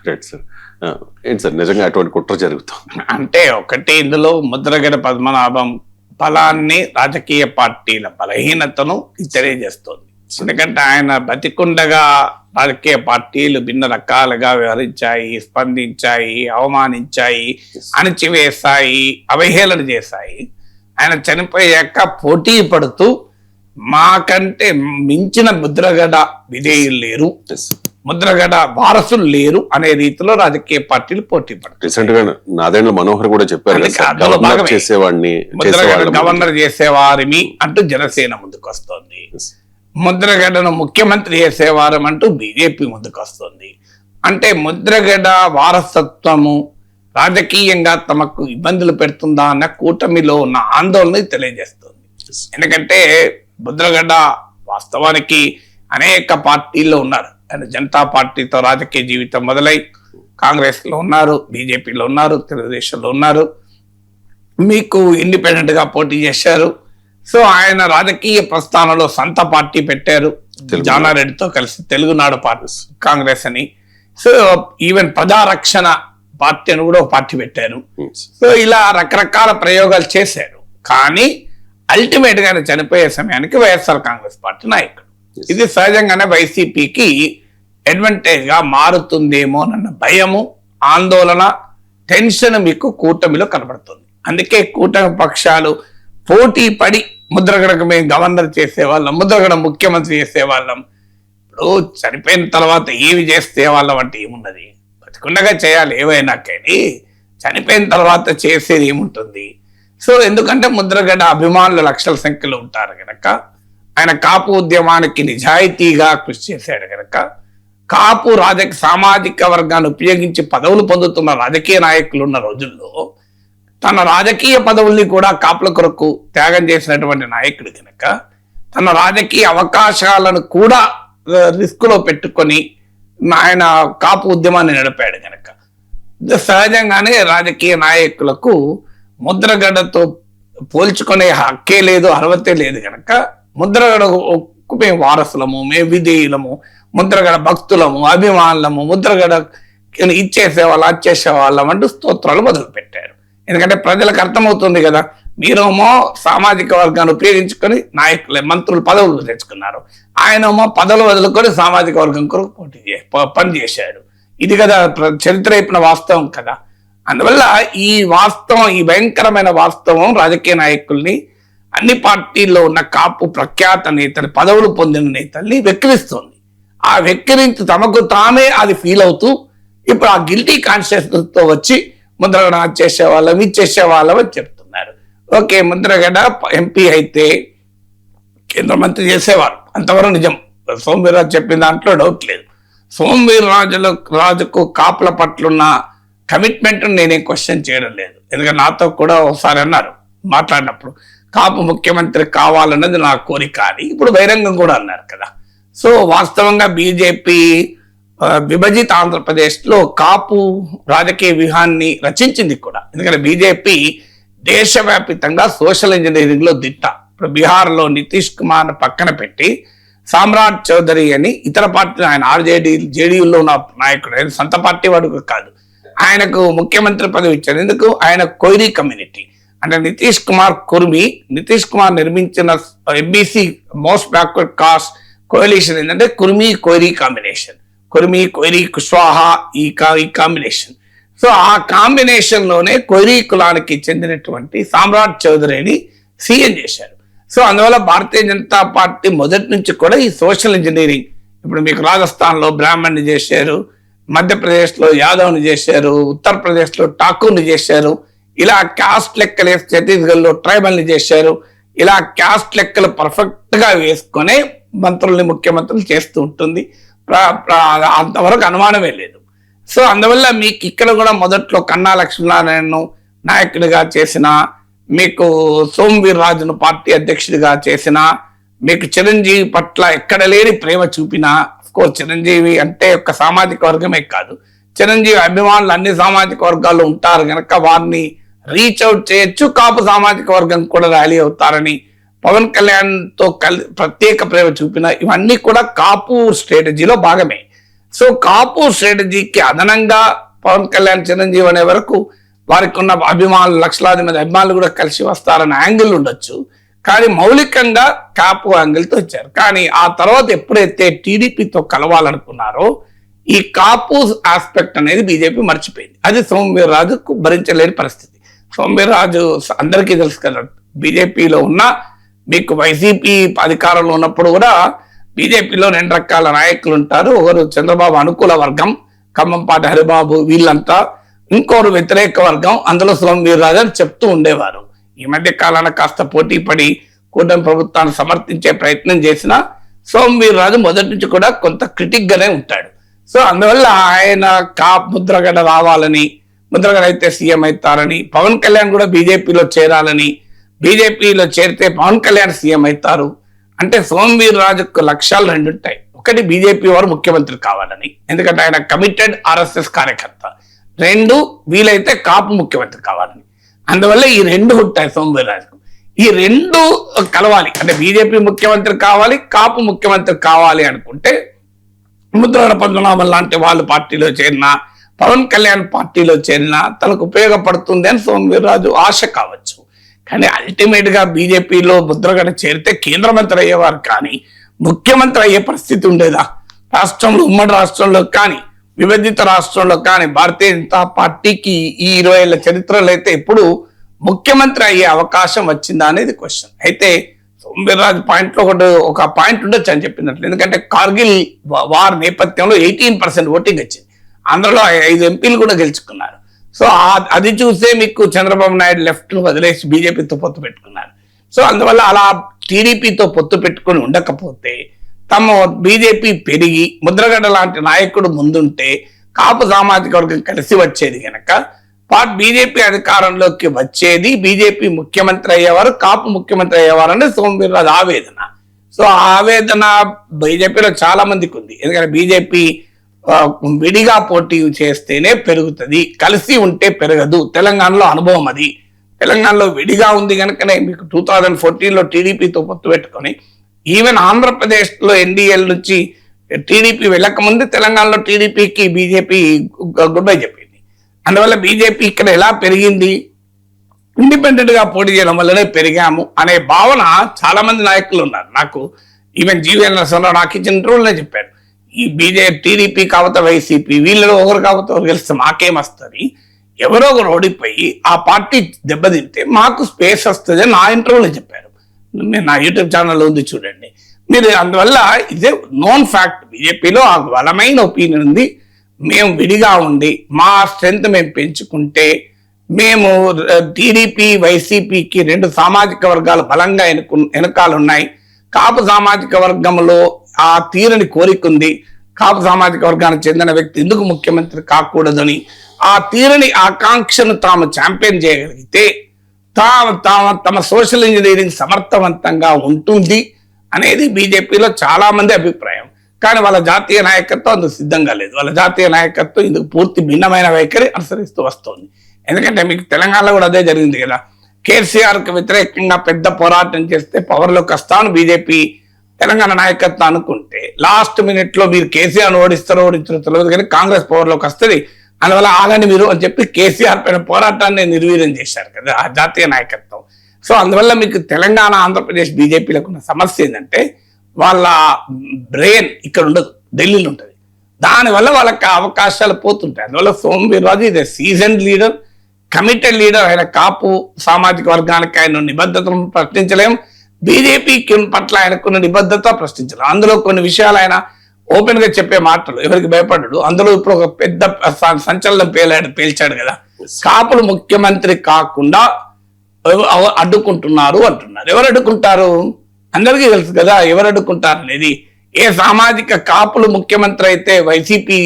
Right sir, ఏంటి సార్ నిజంగా అటువంటి కుట్ర జరుగుతుంది
అంటే ఒకటి, ఇందులో ముద్రగడ పద్మనాభం ఫలాన్ని రాజకీయ పార్టీల బలహీనతను తెలియజేస్తోంది. ఎందుకంటే ఆయన బతికుండగా రాజకీయ పార్టీలు భిన్న రకాలుగా వ్యవహరించాయి, స్పందించాయి, అవమానించాయి, అణచివేశాయి, అవహేళన చేశాయి. ఆయన చనిపోయాక పోటీ పడుతూ మాకంటే మించిన ముద్రగడ విధేయులు లేరు, ముద్రగడ వారసులు లేరు అనే రీతిలో రాజకీయ పార్టీలు పోటీ పడతాయి.
రీసెంట్ గా నాదేండ్ల మనోహర్ కూడా చెప్పారు,
గవర్నర్ చేసేవారిని అంటూ జనసేన ముందుకు వస్తోంది, ముద్రగడను ముఖ్యమంత్రి చేసేవారం అంటూ బీజేపీ ముందుకు వస్తుంది. అంటే ముద్రగడ వారసత్వము రాజకీయంగా తమకు ఇబ్బందులు పెడుతుందా అన్న కూటమిలో ఉన్న ఆందోళన తెలియజేస్తుంది. ఎందుకంటే ముద్రగడ వాస్తవానికి అనేక పార్టీల్లో ఉన్నారు, ఆయన జనతా పార్టీతో రాజకీయ జీవితం మొదలై కాంగ్రెస్ లో ఉన్నారు, బీజేపీలో ఉన్నారు, తెలుగుదేశంలో ఉన్నారు, మీకు ఇండిపెండెంట్ గా పోటీ చేశారు. సో ఆయన రాజకీయ ప్రస్థానంలో సొంత పార్టీ పెట్టారు జానారెడ్డితో కలిసి, తెలుగునాడు పార్టీ కాంగ్రెస్ అని. సో ఈవెన్ ప్రజారక్షణ పార్టీ అని కూడా ఒక పార్టీ పెట్టారు. సో ఇలా రకరకాల ప్రయోగాలు చేశారు. కానీ అల్టిమేట్ గా చనిపోయే సమయానికి వైఎస్ఆర్ కాంగ్రెస్ పార్టీ నాయకుడు. ఇది సహజంగానే వైసీపీకి అడ్వాంటేజ్ గా మారుతుందేమోనన్న భయము, ఆందోళన, టెన్షన్ మీకు కూటమిలో కనబడుతుంది. అందుకే కూటమి పక్షాలు పోటీ పడి ముద్రగడకు మేము గవర్నర్ చేసేవాళ్ళం, ముద్రగడ ముఖ్యమంత్రి చేసేవాళ్ళం, ఇప్పుడు చనిపోయిన తర్వాత ఏమి చేస్తే వాళ్ళం అంటే ఏమున్నది, బతికుండగా చేయాలి ఏవైనా, కానీ చనిపోయిన తర్వాత చేసేది ఏముంటుంది. సో ఎందుకంటే ముద్రగడ అభిమానులు లక్షల సంఖ్యలో ఉంటారు కనుక, ఆయన కాపు ఉద్యమానికి నిజాయితీగా కృషి చేశాడు కనుక, కాపు సామాజిక వర్గాన్ని ఉపయోగించి పదవులు పొందుతున్న రాజకీయ నాయకులు ఉన్న రోజుల్లో తన రాజకీయ పదవుల్ని కూడా కాపుల కొరకు త్యాగం చేసినటువంటి నాయకుడు కనుక తన రాజకీయ అవకాశాలను కూడా రిస్క్ లో పెట్టుకొని ఆయన కాపు ఉద్యమాన్ని నడిపాడు కనుక సహజంగానే రాజకీయ నాయకులకు ముద్రగడతో పోల్చుకునే హక్కే లేదు, అర్హతే లేదు కనుక ముద్రగడకు మేము వారసులము, మేము విధేయులము, ముద్రగడ భక్తులము, అభిమానులము, ముద్రగడ ఇచ్చేసేవాళ్ళం వచ్చేసేవాళ్ళం అంటూ స్తోత్రాలు మొదలు పెట్టారు. ఎందుకంటే ప్రజలకు అర్థమవుతుంది కదా, మీరేమో సామాజిక వర్గాన్ని ఉపయోగించుకొని నాయకులే మంత్రులు పదవులు తెచ్చుకున్నారు, ఆయనేమో పదవులు వదులుకొని సామాజిక వర్గం కొరకు పనిచేశాడు. ఇది కదా చరిత్ర అయిపోయిన వాస్తవం కదా. అందువల్ల ఈ వాస్తవం, ఈ భయంకరమైన వాస్తవం రాజకీయ నాయకుల్ని, అన్ని పార్టీల్లో ఉన్న కాపు ప్రఖ్యాత నేతలు, పదవులు పొందిన నేతల్ని వెక్కిరిస్తుంది. ఆ వెక్కిరించి తమకు తామే అది ఫీల్ అవుతూ ఇప్పుడు ఆ గిల్టీ కాన్షియస్నెస్ తో వచ్చి ముద్రగడ చేసేవాళ్ళం, ఇది చేసేవాళ్ళం అని చెప్తున్నారు. ఓకే, ముద్రగడ ఎంపీ అయితే కేంద్ర మంత్రి చేసేవారు, అంతవరకు నిజం. సోమవీర్రాజు చెప్పిన దాంట్లో డౌట్ లేదు. రాజుకు కాపుల పట్లున్న కమిట్మెంట్ నేనేం క్వశ్చన్ చేయడం లేదు. ఎందుకంటే నాతో కూడా ఒకసారి అన్నారు మాట్లాడినప్పుడు, కాపు ముఖ్యమంత్రి కావాలన్నది నా కోరిక అని. ఇప్పుడు బహిరంగం కూడా అన్నారు కదా. సో వాస్తవంగా బీజేపీ విభజిత ఆంధ్రప్రదేశ్ లో కాపు రాజకీయ వ్యూహాన్ని రచించింది కూడా. ఎందుకంటే బీజేపీ దేశవ్యాపితంగా సోషల్ ఇంజనీరింగ్ లో దిట్ట. ఇప్పుడు బీహార్లో నితీష్ కుమార్ పక్కన పెట్టి సామ్రాట్ చౌదరి అని ఇతర పార్టీ, ఆయన జేడీయూలో ఉన్న నాయకుడు, ఆయన సొంత పార్టీ వాడు కాదు, ఆయనకు ముఖ్యమంత్రి పదవి ఇచ్చారు. ఎందుకు? ఆయన కొయిరీ కమ్యూనిటీ అంటే నితీష్ కుమార్ కుర్మి. నితీష్ కుమార్ నిర్మించిన ఎంబీసీ మోస్ట్ బ్యాక్వర్డ్ కాస్ట్ కోalition ఏంటంటే కుర్మి కొయిరీ కాంబినేషన్, కుర్మి కొయిరీ కుష్వాహా ఈ కాంబినేషన్. సో ఆ కాంబినేషన్ లోనే కొయిరీ కులానికి చెందినటువంటి సామ్రాట్ చౌదరిని సీఎం చేశారు. సో అందువల్ల భారతీయ జనతా పార్టీ మొదటి నుంచి కూడా ఈ సోషల్ ఇంజనీరింగ్, ఇప్పుడు మీకు రాజస్థాన్ లో బ్రాహ్మణ్ని చేశారు, మధ్యప్రదేశ్ లో యాదవ్ని చేశారు, ఉత్తరప్రదేశ్ లో ఠాకూర్ని చేశారు, ఇలా క్యాస్ట్ లెక్కలు ఛత్తీస్గఢ్ లో ట్రైబల్ ని చేశారు. ఇలా క్యాస్ట్ లెక్కలు పర్ఫెక్ట్ గా వేసుకొని మంత్రుల్ని ముఖ్యమంత్రులు చేస్తూ ఉంటుంది. అంతవరకు అనుమానమే లేదు. సో అందువల్ల మీకు ఇక్కడ కూడా మొదట్లో కన్నా లక్ష్మీనారాయణను నాయకుడిగా చేసిన, మీకు సోమవీర్రాజును పార్టీ అధ్యక్షుడిగా చేసిన, మీకు చిరంజీవి పట్ల ఎక్కడ లేని ప్రేమ చూపిన, అఫ్కోర్స్ చిరంజీవి అంటే ఒక సామాజిక వర్గమే కాదు, చిరంజీవి అభిమానులు అన్ని సామాజిక వర్గాల్లో ఉంటారు కనుక వారిని రీచ్ అవుట్ చేయొచ్చు, కాపు సామాజిక వర్గం కూడా ర్యాలీ అవుతారని పవన్ కళ్యాణ్ తో ప్రత్యేక ప్రేమ చూపిన, ఇవన్నీ కూడా కాపు స్ట్రాటజీలో భాగమే. సో కాపు స్ట్రాటజీకి అదనంగా పవన్ కళ్యాణ్ చిరంజీవి అనే వరకు వారికి ఉన్న అభిమానులు, లక్షలాది మంది అభిమానులు కూడా కలిసి వస్తారన్న యాంగిల్ ఉండొచ్చు. కానీ మౌలికంగా కాపు యాంగిల్తో వచ్చారు. కానీ ఆ తర్వాత ఎప్పుడైతే టీడీపీతో కలవాలనుకున్నారో ఈ కాపు ఆస్పెక్ట్ అనేది బీజేపీ మర్చిపోయింది. అది సోమవీర్రాజుకు భరించలేని పరిస్థితి. సోమవీర్రాజు అందరికీ తెలుసు కదా, బీజేపీలో ఉన్న, మీకు వైసీపీ అధికారంలో ఉన్నప్పుడు కూడా బీజేపీలో రెండు రకాల నాయకులు ఉంటారు. ఒకరు చంద్రబాబు అనుకూల వర్గం, ఖమ్మంపాటి హరిబాబు వీళ్ళంతా, ఇంకోరు వ్యతిరేక వర్గం, అందులో సోమవీర్రాజు అని చెప్తూ ఉండేవారు. ఈ మధ్య కాలాన కాస్త పోటీ పడి కూటమి ప్రభుత్వాన్ని సమర్థించే ప్రయత్నం చేసిన సోమవీర్రాజు మొదటి నుంచి కూడా కొంత క్రిటిక్ గానే ఉంటాడు. సో అందువల్ల ఆయన ముద్రగడ రావాలని, ముద్రగడ అయితే సీఎం అవుతారని, పవన్ కళ్యాణ్ కూడా బీజేపీలో చేరాలని, బీజేపీలో చేరితే పవన్ కళ్యాణ్ సీఎం అవుతారు అంటే సోమవీర్రాజుకు లక్ష్యాలు రెండు ఉంటాయి. ఒకటి బీజేపీ వారు ముఖ్యమంత్రి కావాలని, ఎందుకంటే ఆయన కమిటెడ్ ఆర్ఎస్ఎస్ కార్యకర్త. రెండు, వీలైతే కాపు ముఖ్యమంత్రి కావాలని. అందువల్ల ఈ రెండు ఉంటాయి సోమవీర్రాజుకు. ఈ రెండు కలవాలి అంటే బీజేపీ ముఖ్యమంత్రి కావాలి, కాపు ముఖ్యమంత్రి కావాలి అనుకుంటే ముద్రగడ పద్మనాభం లాంటి వాళ్ళు పార్టీలో చేరినా, పవన్ కళ్యాణ్ పార్టీలో చేరినా తనకు ఉపయోగపడుతుంది అని సోమవీర్రాజు ఆశ కావచ్చు. కానీ అల్టిమేట్ గా బీజేపీలో ముద్రగడ చేరితే కేంద్ర మంత్రి అయ్యేవారు, కానీ ముఖ్యమంత్రి అయ్యే పరిస్థితి ఉండేదా? రాష్ట్రంలో, ఉమ్మడి రాష్ట్రంలో కానీ విభజిత రాష్ట్రంలో కానీ భారతీయ జనతా పార్టీకి ఈ 20 ఏళ్ల చరిత్రలో అయితే ఎప్పుడు ముఖ్యమంత్రి అయ్యే అవకాశం వచ్చిందా అనేది క్వశ్చన్. అయితే సోమవీర్రాజు పాయింట్లో ఒక పాయింట్ ఉండొచ్చు అని చెప్పినట్లు, ఎందుకంటే కార్గిల్ వార్ నేపథ్యంలో 18% ఓటింగ్ వచ్చింది, అందులో 5 ఎంపీలు కూడా గెలుచుకున్నారు. సో అది చూసే మీకు చంద్రబాబు నాయుడు లెఫ్ట్ వదిలేసి బీజేపీతో పొత్తు పెట్టుకున్నారు. సో అందువల్ల అలా టీడీపీతో పొత్తు పెట్టుకుని ఉండకపోతే తమ బీజేపీ పెరిగి ముద్రగడ్డ లాంటి నాయకుడు ముందుంటే కాపు సామాజిక వర్గం కలిసి వచ్చేది కనుక బీజేపీ అధికారంలోకి వచ్చేది, బీజేపీ ముఖ్యమంత్రి అయ్యేవారు, కాపు ముఖ్యమంత్రి అయ్యేవారు అనేది సోమవీర్రాజు ఆవేదన. సో ఆ ఆవేదన బీజేపీలో చాలా మందికి ఉంది. ఎందుకంటే బీజేపీ విడిగా పోటీ చేస్తేనే పెరుగుతుంది, కలిసి ఉంటే పెరగదు. తెలంగాణలో అనుభవం అది. తెలంగాణలో విడిగా ఉంది కనుకనే మీకు 2014లో టీడీపీతో పొత్తు పెట్టుకొని ఈవెన్ ఆంధ్రప్రదేశ్లో ఎన్డీఏల నుంచి టీడీపీ వెళ్ళకముందు తెలంగాణలో టీడీపీకి బీజేపీ గుడ్ బై చెప్పింది. అందువల్ల బీజేపీ ఇక్కడ ఎలా పెరిగింది, ఇండిపెండెంట్ గా పోటీ చేయడం వల్లనే పెరిగాము అనే భావన చాలా మంది నాయకులు ఉన్నారు. నాకు ఈవెన్ జీవీఎల్ నరసింహరావు నాకు ఇచ్చిన ఇంటర్వ్యూలోనే చెప్పారు, ఈ టీడీపీ కాకపోతే వైసీపీ వీళ్ళలో ఒకరు కాకపోతే ఒకరు గెలిస్తే మాకేమొస్తుంది, ఎవరో ఒకరు ఓడిపోయి ఆ పార్టీ దెబ్బతింటే మాకు స్పేస్ వస్తుంది అని నా ఇంటర్వ్యూలో చెప్పారు. మీరు నా యూట్యూబ్ ఛానల్ ఉంది చూడండి మీరు. అందువల్ల ఇదే నోన్ ఫ్యాక్ట్. బీజేపీలో ఆ బలమైన ఒపీనియన్ ఉంది. మేము విడిగా ఉండి మా స్ట్రెంత్ మేము పెంచుకుంటే, మేము టీడీపీ వైసీపీకి 2 సామాజిక వర్గాలు బలంగా వెనకాలున్నాయి. కాపు సామాజిక వర్గంలో ఆ తీరని కోరికుంది. కాపు సామాజిక వర్గానికి చెందిన వ్యక్తి ఎందుకు ముఖ్యమంత్రి కాకూడదని ఆ తీరని ఆకాంక్షను తాము ఛాంపియన్ చేయగలిగితే తమ సోషల్ ఇంజనీరింగ్ సమర్థవంతంగా ఉంటుంది అనేది బీజేపీలో చాలా మంది అభిప్రాయం. కానీ వాళ్ళ జాతీయ నాయకత్వం అందుకు సిద్ధంగా లేదు. వాళ్ళ జాతీయ నాయకత్వం ఇందుకు పూర్తి భిన్నమైన వైఖరి అనుసరిస్తూ వస్తుంది. ఎందుకంటే మీకు తెలంగాణలో కూడా అదే జరిగింది కదా. కేసీఆర్కు వ్యతిరేకంగా పెద్ద పోరాటం చేస్తే పవర్లోకి వస్తాను బీజేపీ తెలంగాణ నాయకత్వం అనుకుంటే, లాస్ట్ మినిట్ లో మీరు కేసీఆర్ ఓడిస్తారో తెలియదు కానీ కాంగ్రెస్ పవర్లోకి వస్తుంది, అందువల్ల ఆగండి మీరు అని చెప్పి కేసీఆర్ పైన పోరాటాన్ని నిర్వీర్యం చేశారు కదా ఆ జాతీయ నాయకత్వం. సో అందువల్ల మీకు తెలంగాణ ఆంధ్రప్రదేశ్ బీజేపీలకు ఉన్న సమస్య ఏంటంటే వాళ్ళ బ్రెయిన్ ఇక్కడ ఉండదు, ఢిల్లీలో ఉంటుంది. దానివల్ల వాళ్ళకి అవకాశాలు పోతుంటాయి. అందువల్ల సోమవీర్రాజు ఇది సీజన్ లీడర్, కమిటెడ్ లీడర్. ఆయన కాపు సామాజిక వర్గానికి ఆయన నిబద్ధతను ప్రశ్నించలేం, బీజేపీకి పట్ల ఆయనకున్న నిబద్ధత ప్రశ్నించలేం. అందులో కొన్ని విషయాలు ఆయన ఓపెన్ గా చెప్పే మాటలు ఎవరికి భయపడ్డాడు. అందులో ఇప్పుడు ఒక పెద్ద సంచలనం పేల్చాడు కదా, కాపులు ముఖ్యమంత్రి కాకుండా అడ్డుకుంటున్నారు అంటున్నారు. ఎవరు అడ్డుకుంటారు అందరికీ తెలుసు కదా ఎవరు అడ్డుకుంటారు అనేది. ఏ సామాజిక కాపులు ముఖ్యమంత్రి అయితే వైసీపీ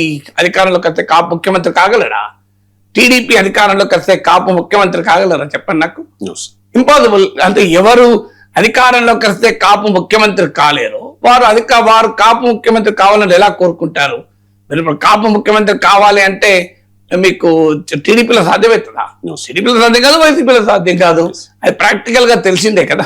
అధికారంలోకి వస్తే కాపు ముఖ్యమంత్రి కాగలరా? టీడీపీ అధికారంలోకి వస్తే కాపు ముఖ్యమంత్రి కాగలరా? చెప్పండి నాకు. ఇంపాసిబుల్. అంటే ఎవరు అధికారంలోకి వస్తే కాపు ముఖ్యమంత్రి కాలేరు, వారు కాపు ముఖ్యమంత్రి కావాలని ఎలా కోరుకుంటారు? మీరు ఇప్పుడు కాపు ముఖ్యమంత్రి కావాలి అంటే మీకు టీడీపీలో సాధ్యమవుతుందా? టీడీపీలో సాధ్యం కాదు, వైసీపీలో సాధ్యం కాదు. అది ప్రాక్టికల్ గా తెలిసిందే కదా.